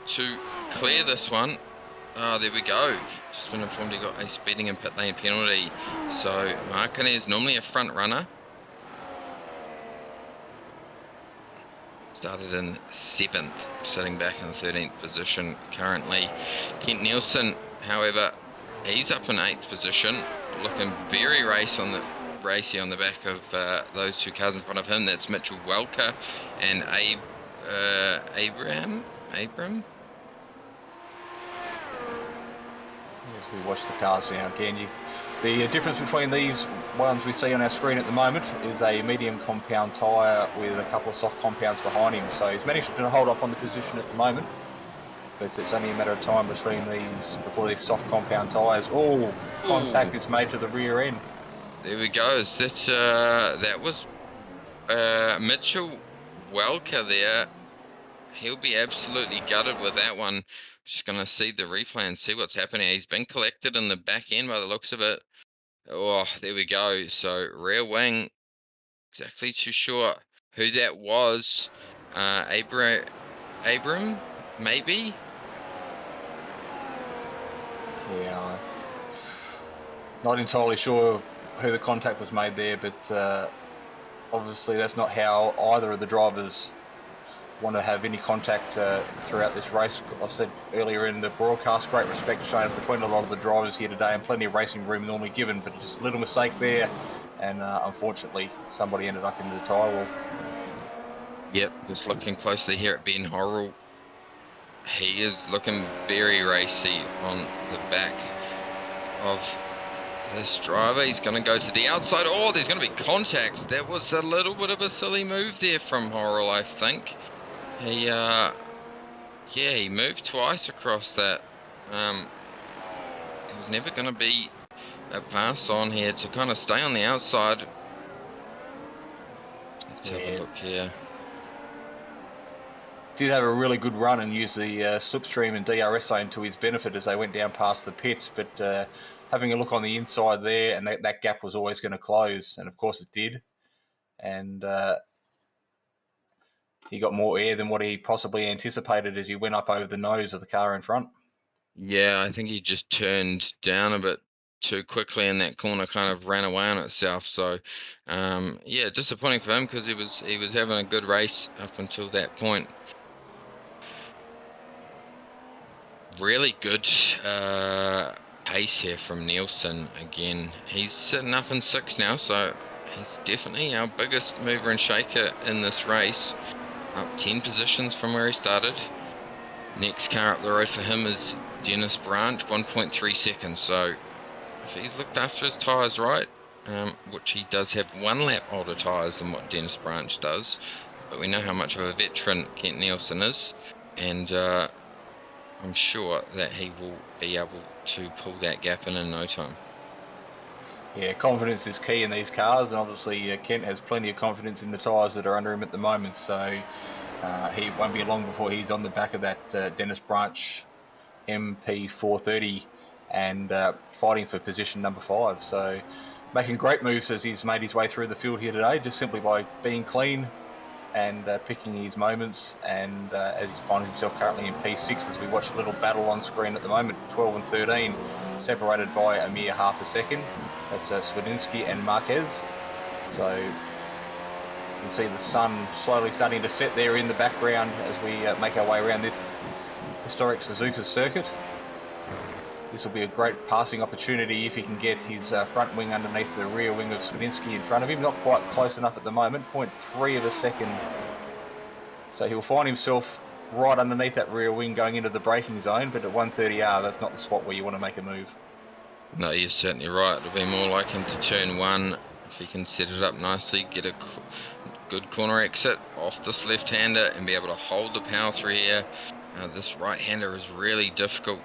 to clear this one. There we go. Just been informed he got a speeding and pit lane penalty. So Martinez, normally a front runner, started in 7th, sitting back in 13th position currently. Kent Nielsen, however, he's up in 8th position, looking very racy on the back of those two cars in front of him. That's Mitchell Welker and Abram. As we watch the cars now again, the difference between these ones we see on our screen at the moment is a medium compound tyre with a couple of soft compounds behind him. So he's managed to hold up on the position at the moment, but it's only a matter of time between before these soft compound tyres. Contact is made to the rear end. There we go. That was Mitchell Welker there. He'll be absolutely gutted with that one. Just going to see the replay and see what's happening. He's been collected in the back end by the looks of it. Oh, there we go. So rear wing, exactly too sure who that was. Abram, maybe? Yeah, not entirely sure who the contact was made there, but obviously that's not how either of the drivers want to have any contact throughout this race. I said earlier in the broadcast, great respect shown between a lot of the drivers here today, and plenty of racing room normally given, but just a little mistake there, and unfortunately somebody ended up in the tyre wall. Yep, just looking closely here at Ben Horrell. He is looking very racy on the back of this driver. He's going to go to the outside. Oh, there's going to be contact. That was a little bit of a silly move there from Horrell, I think. He moved twice across that. It was never going to be a pass on here to kind of stay on the outside. Let's have a look here. Did have a really good run and use the slipstream and DRS zone to his benefit as they went down past the pits, but having a look on the inside there, and that gap was always going to close, and of course it did. And he got more air than what he possibly anticipated as he went up over the nose of the car in front. Yeah, I think he just turned down a bit too quickly in that corner, kind of ran away on itself. So, yeah, disappointing for him because he was having a good race up until that point. Really good pace here from Nielsen again. He's sitting up in 6th now, so he's definitely our biggest mover and shaker in this race. Up 10 positions from where he started. Next car up the road for him is Dennis Branch, 1.3 seconds. So if he's looked after his tyres right, which he does have 1 lap older tyres than what Dennis Branch does, but we know how much of a veteran Kent Nielsen is, and I'm sure that he will be able to pull that gap in no time. Yeah, confidence is key in these cars, and obviously Kent has plenty of confidence in the tyres that are under him at the moment, so he won't be long before he's on the back of that Dennis Branch MP430 and fighting for position number 5. So making great moves as he's made his way through the field here today, just simply by being clean and picking his moments, and as he's finding himself currently in P6 as we watch a little battle on screen at the moment, 12 and 13, separated by a mere half a second. That's Swedinsky and Marquez. So you can see the sun slowly starting to set there in the background as we make our way around this historic Suzuka circuit. This will be a great passing opportunity if he can get his front wing underneath the rear wing of Swedinsky in front of him. Not quite close enough at the moment, 0.3 of a second. So he'll find himself right underneath that rear wing going into the braking zone, but at 130R, that's not the spot where you want to make a move. No, you're certainly right. It'll be more like him to turn 1 if he can set it up nicely, get a good corner exit off this left-hander and be able to hold the power through here. This right-hander is really difficult,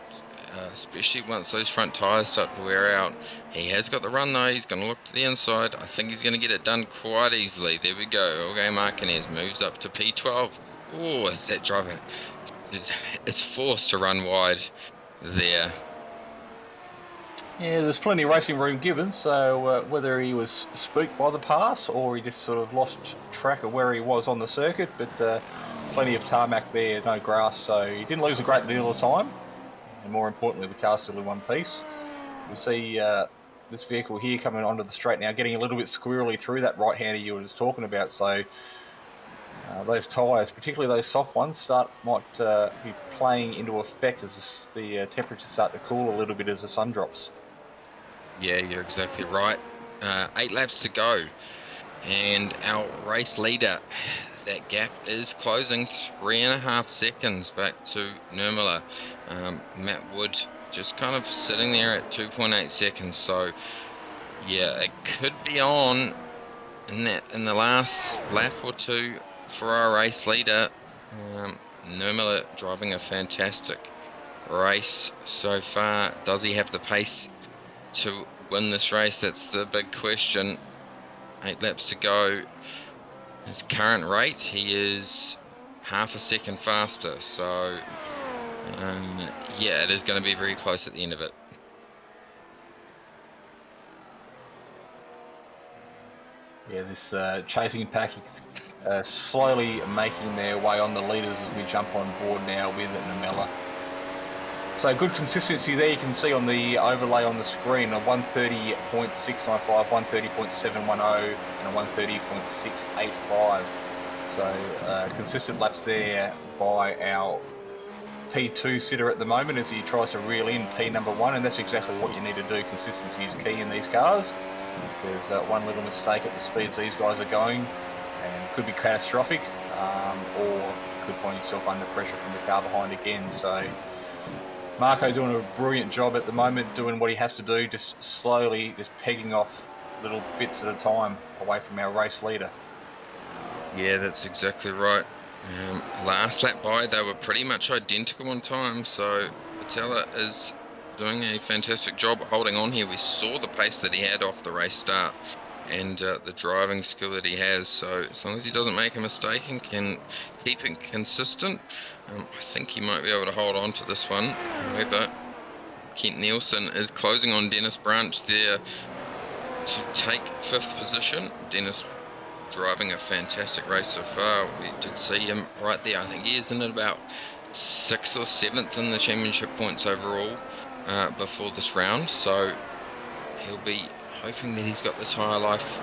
especially once those front tyres start to wear out. He has got the run though. He's going to look to the inside. I think he's going to get it done quite easily. There we go. Okay, Martinez moves up to P12. Oh, is that driver? It's forced to run wide there. Yeah, there's plenty of racing room given, so whether he was spooked by the pass or he just sort of lost track of where he was on the circuit, but plenty of tarmac there, no grass, so he didn't lose a great deal of time, and more importantly, the car's still in one piece. We see this vehicle here coming onto the straight now, getting a little bit squirrely through that right-hander you were just talking about, so those tyres, particularly those soft ones, might be playing into effect as the temperatures start to cool a little bit as the sun drops. Yeah, you're exactly right. 8 laps to go, and our race leader, that gap is closing 3.5 seconds back to Nurmela. Matt Wood just kind of sitting there at 2.8 seconds, so yeah, it could be on in the last lap or two for our race leader. Nurmela driving a fantastic race so far. Does he have the pace to win this race? That's the big question. 8 laps to go. His current rate, he is half a second faster, so yeah, it is going to be very close at the end of it. Yeah, this chasing pack slowly making their way on the leaders as we jump on board now with Nurmela. So good consistency there, you can see on the overlay on the screen, a 130.695, 130.710 and a 130.685. So consistent laps there by our P2 sitter at the moment as he tries to reel in P number 1, and that's exactly what you need to do. Consistency is key in these cars, because one little mistake at the speeds these guys are going and could be catastrophic, or could find yourself under pressure from the car behind again. So Marco doing a brilliant job at the moment, doing what he has to do, just slowly, just pegging off little bits at a time away from our race leader. Yeah, that's exactly right. Last lap by, they were pretty much identical in time, so Patella is doing a fantastic job holding on here. We saw the pace that he had off the race start and the driving skill that he has, so as long as he doesn't make a mistake and can keep it consistent, I think he might be able to hold on to this one. However, Kent Nielsen is closing on Dennis Branch there to take 5th position. Dennis driving a fantastic race so far. We did see him right there. I think he is in at about 6th or 7th in the championship points overall before this round, so he'll be hoping that he's got the tyre life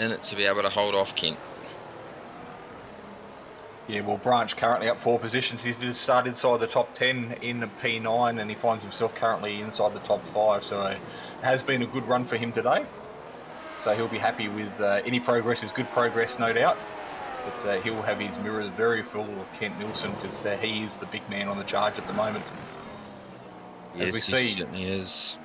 in it to be able to hold off Kent. Yeah, well, Branch currently up 4 positions. He did start inside the top 10 in the P9, and he finds himself currently inside the top 5, so it has been a good run for him today. So he'll be happy with any progress is good progress, no doubt. But he'll have his mirrors very full of Kent Nielsen, because he is the big man on the charge at the moment. Yes, as we see, he certainly is.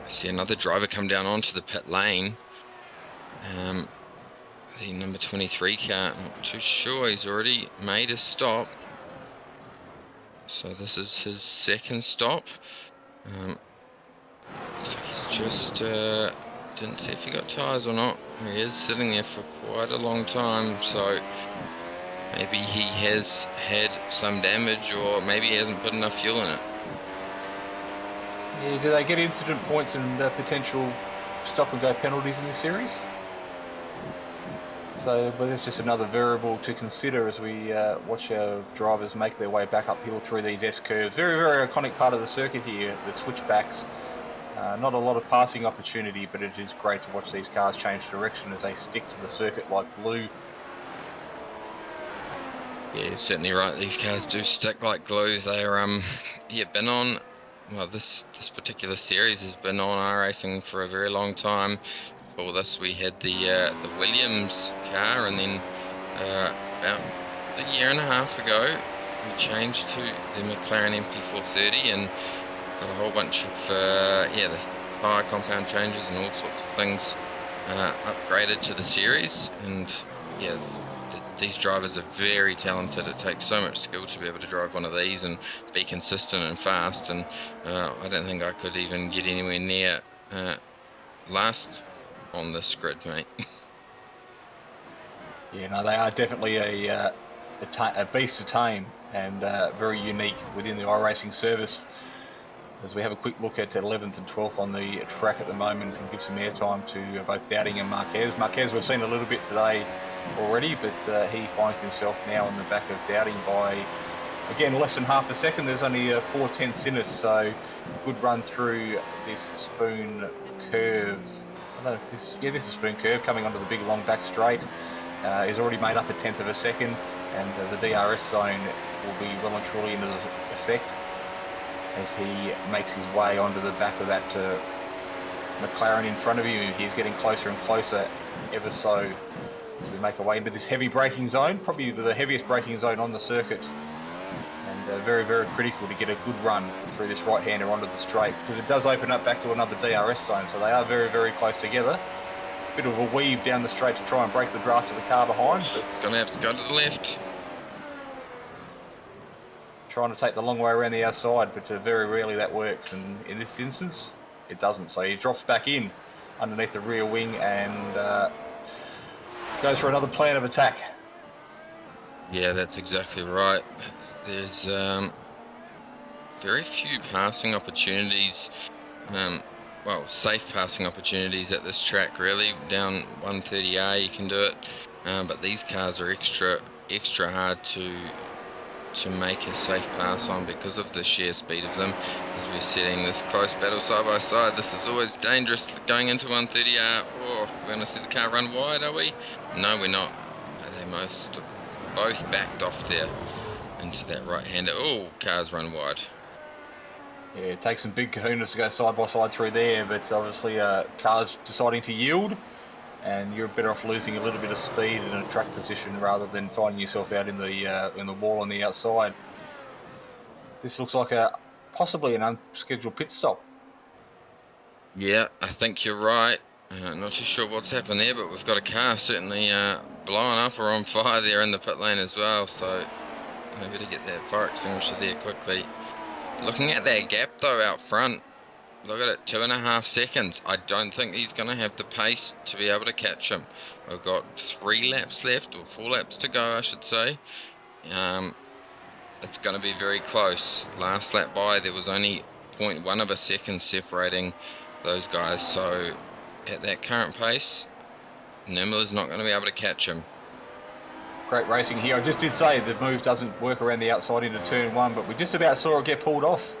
I see another driver come down onto the pit lane. the number 23 car. Not too sure. He's already made a stop. So this is his second stop. So he's just didn't see if he got tyres or not. He is sitting there for quite a long time, so maybe he has had some damage, or maybe he hasn't put enough fuel in it. Yeah, do they get incident points and potential stop and go penalties in this series? So, but it's just another variable to consider as we watch our drivers make their way back uphill through these S-curves. Very, very iconic part of the circuit here, the switchbacks. Not a lot of passing opportunity, but it is great to watch these cars change direction as they stick to the circuit like glue. Yeah, you're certainly right. These cars do stick like glue. They're been on. Well, this particular series has been on iRacing for a very long time. Before this, we had the Williams car, and then about a year and a half ago, we changed to the McLaren MP430 and got a whole bunch of the tyre compound changes and all sorts of things upgraded to the series. And yeah, these drivers are very talented. It takes so much skill to be able to drive one of these and be consistent and fast. And I don't think I could even get anywhere near last on this grid, mate. Yeah, no, they are definitely a beast to tame and very unique within the iRacing service. As we have a quick look at 11th and 12th on the track at the moment and give some airtime to both Dowding and Marquez. Marquez we've seen a little bit today already, but he finds himself now on the back of Dowding by, again, less than half a second. There's only 4/10 in it, so good run through this spoon curve. I don't know if this is spoon curve coming onto the big long back straight. He's already made up 1/10 of a second, and the DRS zone will be well and truly into effect as he makes his way onto the back of that McLaren in front of him. He's getting closer and closer ever so as we make our way into this heavy braking zone, probably the heaviest braking zone on the circuit, and very, very critical to get a good run through this right-hander onto the straight, because it does open up back to another DRS zone, so they are very, very close together. Bit of a weave down the straight to try and break the draft of the car behind. It's going to have to go to the left. Trying to take the long way around the outside, but very rarely that works, and in this instance it doesn't. So he drops back in underneath the rear wing and goes for another plan of attack. Yeah, that's exactly right. There's very few passing opportunities, safe passing opportunities at this track, really. Down 130R you can do it, but these cars are extra hard to make a safe pass on because of the sheer speed of them. As we're setting this close battle side by side, this is always dangerous going into 130R. Oh, we're going to see the car run wide, are we? No, we're not. They both backed off there into that right-hander. Oh, cars run wide. Yeah, it takes some big kahunas to go side by side through there, but obviously cars deciding to yield, and you're better off losing a little bit of speed in a track position rather than finding yourself out in the wall on the outside. This looks like possibly an unscheduled pit stop. Yeah, I think you're right. Not too sure what's happened there, but we've got a car certainly blowing up or on fire there in the pit lane as well, so maybe to get that fire extinguisher there quickly. Looking at that gap though out front, look at it, 2.5 seconds. I don't think he's going to have the pace to be able to catch him. We've got 3 laps left, or 4 laps to go, I should say. It's going to be very close. Last lap by, there was only 0.1 of a second separating those guys. So at that current pace, Nimmer's not going to be able to catch him. Great racing here. I just did say the move doesn't work around the outside into turn 1, but we just about saw it get pulled off.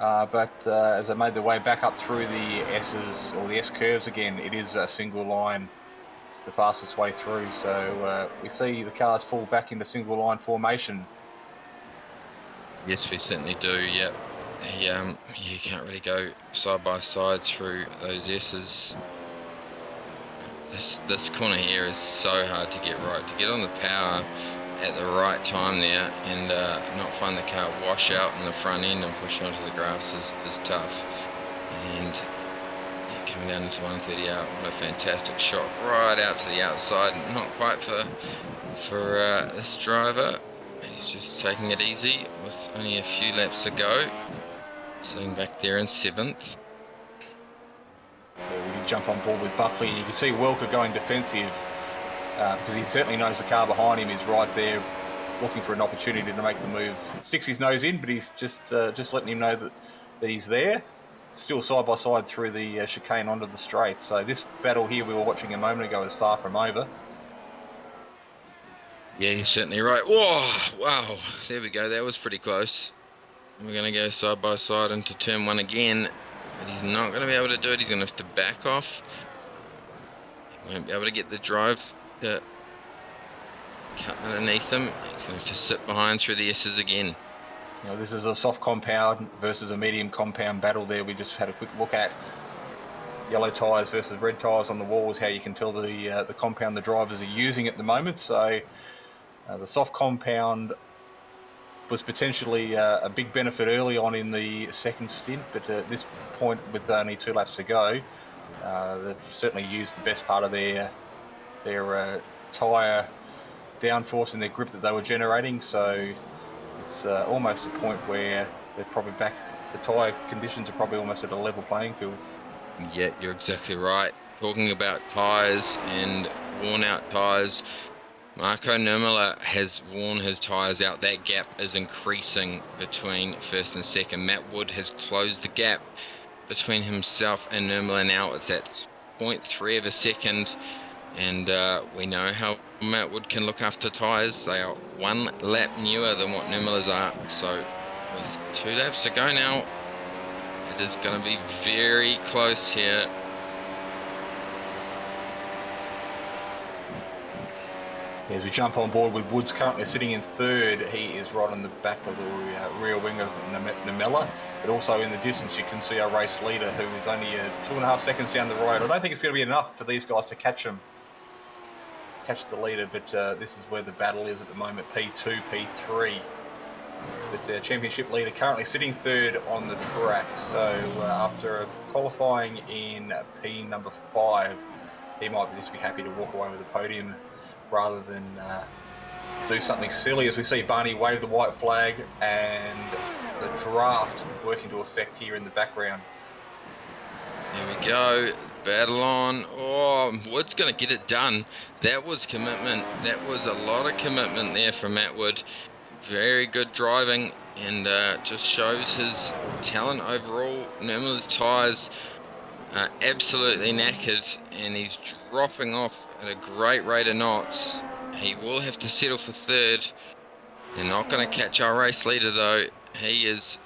But as they made their way back up through the S's, or the S curves again, it is a single line, the fastest way through. So we see the cars fall back into single line formation. Yes, we certainly do, yep. You can't really go side by side through those S's. This corner here is so hard to get right. To get on the power at the right time there and not find the car wash out in the front end and push onto the grass is tough. And you coming down into 130 out. What a fantastic shot right out to the outside. Not quite for this driver. He's just taking it easy with only a few laps to go. Sitting back there in 7th. We can jump on board with Buckley. You can see Welker going defensive because he certainly knows the car behind him is right there, looking for an opportunity to make the move. Sticks his nose in, but he's just letting him know that he's there. Still side by side through the chicane onto the straight. So this battle here we were watching a moment ago is far from over. Yeah, you're certainly right. Whoa, wow, there we go. That was pretty close. We're going to go side by side into turn 1 again, but he's not going to be able to do it. He's going to have to back off. He won't be able to get the drive to cut underneath him. He's going to have to sit behind through the S's again. You know, this is a soft compound versus a medium compound battle there. We just had a quick look at yellow tyres versus red tyres on the walls, how you can tell the compound the drivers are using at the moment. So the soft compound was potentially a big benefit early on in the second stint, but at this point, with only 2 laps to go, they've certainly used the best part of their tyre downforce and their grip that they were generating. So it's almost a point where they're probably back. The tyre conditions are probably almost at a level playing field. Yeah, you're exactly right. Talking about tyres and worn out tyres, Marco Nurmela has worn his tyres out. That gap is increasing between first and second. Matt Wood has closed the gap between himself and Nurmela now. It's at 0.3 of a second, and we know how Matt Wood can look after tyres. They are 1 lap newer than what Nurmela's are. So with 2 laps to go now, it is going to be very close here. As we jump on board with Woods currently sitting in 3rd, he is right on the back of the rear wing of Nurmela, but also in the distance you can see our race leader, who is only 2.5 seconds down the road. I don't think it's going to be enough for these guys to catch the leader, but this is where the battle is at the moment, P2, P3. But the championship leader currently sitting 3rd on the track, so after qualifying in P number 5, he might just be happy to walk away with the podium rather than do something silly, as we see Barney wave the white flag and the draft working to effect here in the background. There we go, battle on. Oh, Wood's going to get it done. That was commitment. That was a lot of commitment there from Matt Wood. Very good driving, and just shows his talent overall. Nurmela's tyres are absolutely knackered, and he's dropping off at a great rate of knots. He will have to settle for 3rd. They're not going to catch our race leader though. He is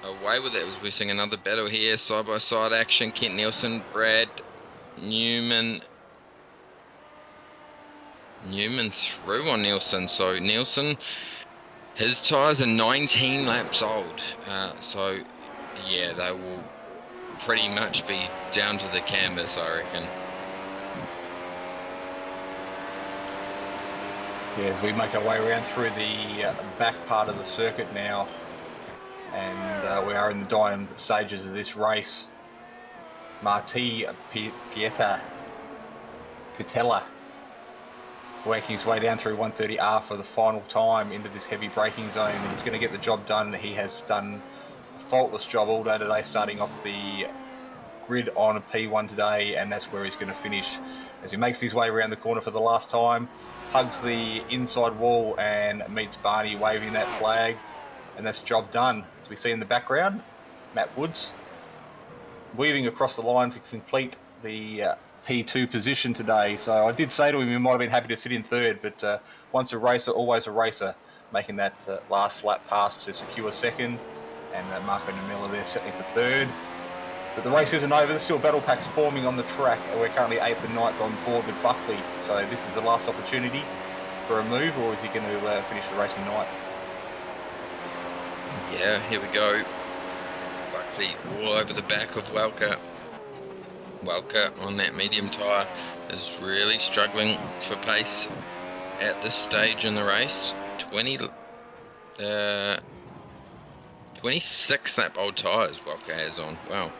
away with it. We're seeing another battle here, side by side action. Kent Nielsen, Brad Newman through on Nielsen. So Nielsen, his tyres are 19 laps old. So yeah, they will pretty much be down to the canvas, I reckon. Yeah, as we make our way around through the back part of the circuit now, and we are in the dying stages of this race. Marti Pietella working his way down through 130R for the final time into this heavy braking zone, and he's going to get the job done. He has done a faultless job all day today, starting off the grid on a P1 today, and that's where he's going to finish. As he makes his way around the corner for the last time, hugs the inside wall and meets Barney waving that flag, and that's job done. As we see in the background, Matt Woods weaving across the line to complete the P2 position today. So I did say to him he might have been happy to sit in 3rd, but once a racer, always a racer, making that last lap pass to secure 2nd, and Marco Nurmela there settling for 3rd. But the race isn't over. There's still battle packs forming on the track, and we're currently 8th and 9th on board with Buckley. So this is the last opportunity for a move, or is he going to finish the race in 9th? Yeah, here we go. Buckley all over the back of Welker. Welker on that medium tyre is really struggling for pace at this stage in the race. 26 lap old tyres Welker has on. Wow.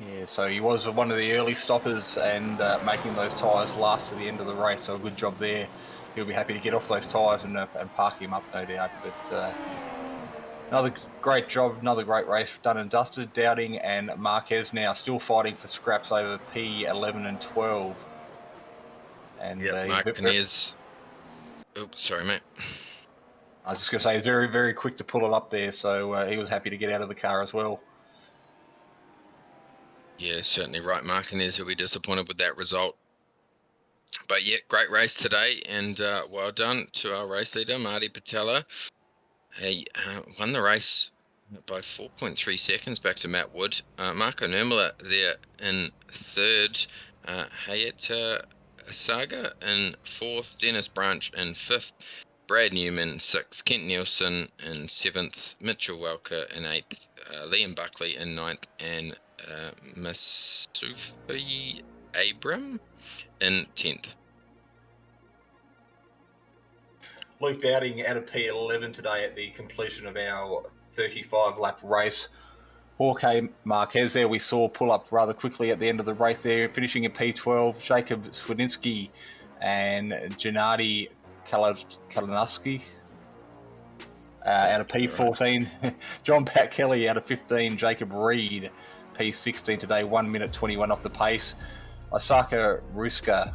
Yeah, so he was one of the early stoppers and making those tyres last to the end of the race, so a good job there. He'll be happy to get off those tyres and park him up, no doubt. But another great job, another great race done and dusted. Dowding and Marquez now still fighting for scraps over P11 and 12. And Marquez. Oops, sorry, mate. I was just going to say, he's very, very quick to pull it up there, so he was happy to get out of the car as well. Yeah, certainly right. Marquez will be disappointed with that result. But yeah, great race today, and well done to our race leader, Marty Patella. He won the race by 4.3 seconds back to Matt Wood. Marco Nurmela there in third. Hayata Saga in fourth. Dennis Branch in fifth. Brad Newman sixth. Kent Nielsen in seventh. Mitchell Welker in eighth. Liam Buckley in ninth. And Masufi Abram in 10th. Luke Dowding out of P11 today at the completion of our 35-lap race. Jorge Marquez there we saw pull up rather quickly at the end of the race there, finishing in P12. Jacob Swidinski and Gennady Kalinowski out of P14. John Pat Kelly out of 15. Jacob Reed, P16 today, 1 minute 21 off the pace. Osaka Ruska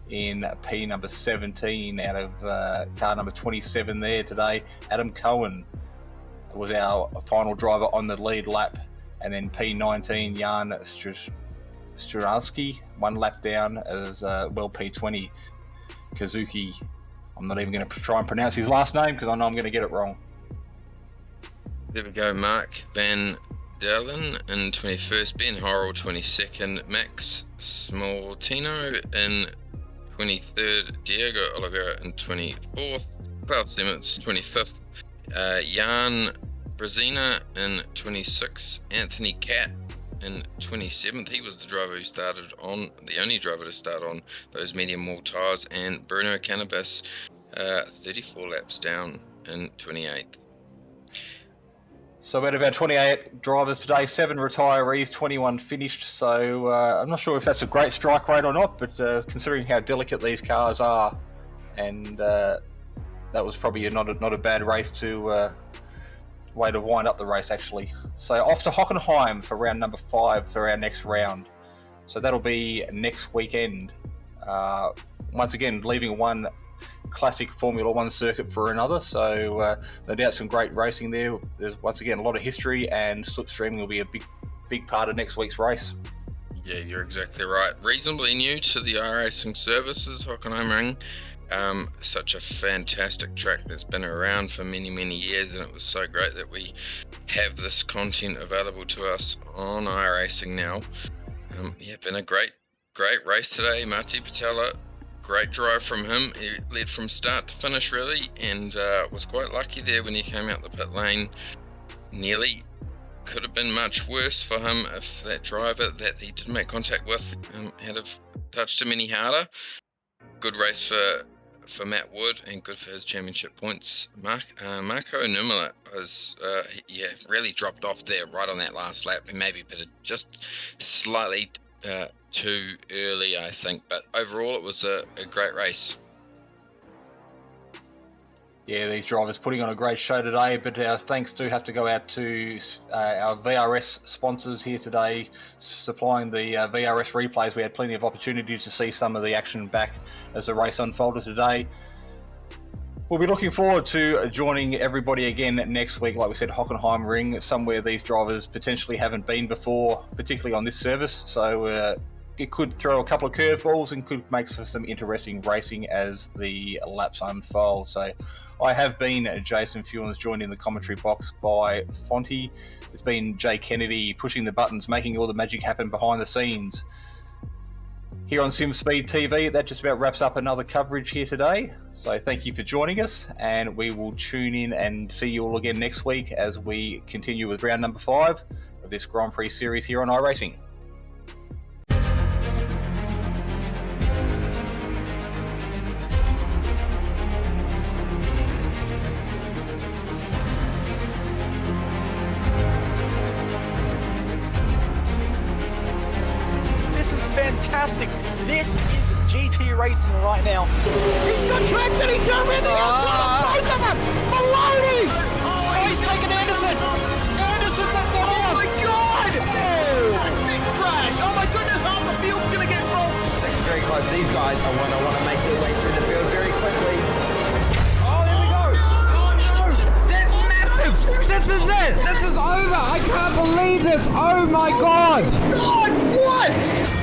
in P number 17 out of car number 27 there today. Adam Cohen was our final driver on the lead lap. And then P19, Jan Struanski, 1 lap down as well P20. Kazuki, I'm not even going to try and pronounce his last name because I know I'm going to get it wrong. There we go, Mark Van Dalen in 21st, Ben Horrell 22nd, Max Smoltino in 23rd, Diego Oliveira in 24th, Klaus Simmons 25th, Jan Brazina in 26th, Anthony Catt in 27th. He was the driver who started on, the only driver to start on those medium wall tyres, and Bruno Cannabis 34 laps down in 28th. So out of our 28 drivers today, 7 retirees, 21 finished. So I'm not sure if that's a great strike rate or not, but considering how delicate these cars are, and that was probably not a bad race to way to wind up the race actually. So off to Hockenheim for round number 5 for our next round. So that'll be next weekend. Once again, leaving one classic Formula 1 circuit for another, so no doubt some great racing there. There's once again a lot of history, and slipstreaming will be a big part of next week's race. Yeah, you're exactly right. Reasonably new to the iRacing services, Hockenheim Ring. Such a fantastic track that's been around for many years, and it was so great that we have this content available to us on iRacing now. Yeah, been a great race today. Marty Patella, great drive from him. He led from start to finish really, and was quite lucky there when he came out the pit lane. Nearly could have been much worse for him if that driver that he did make contact with had have touched him any harder. Good race for Matt Wood, and good for his championship points. Marco Nurmela was really dropped off there right on that last lap. He maybe pitted just slightly too early, I think, but overall it was a great race. Yeah, these drivers putting on a great show today, but our thanks do have to go out to our VRS sponsors here today, supplying the VRS replays. We had plenty of opportunities to see some of the action back as the race unfolded today. We'll be looking forward to joining everybody again next week. Like we said, Hockenheim Ring, somewhere these drivers potentially haven't been before, particularly on this service. So it could throw a couple of curveballs and could make for some interesting racing as the laps unfold. So I have been Jason Fewens, joined in the commentary box by Fonty. It's been Jay Kennedy pushing the buttons, making all the magic happen behind the scenes. Here on SimSpeed TV, that just about wraps up another coverage here today. So thank you for joining us, and we will tune in and see you all again next week as we continue with round number 5 of this Grand Prix Series here on iRacing. fantastic. This is GT racing right now. He's got traction, he's going around the outside of both of them! Maloney! Oh, he's taken Anderson. Anderson's up to Oh my god! Oh! Big crash! Oh my goodness, half the field's gonna get rolled! Six very close. These guys are want to make their way through the field very quickly. Oh, there we go. Oh no! That's massive. This is it. This is over. I can't believe this. Oh my god. God, what?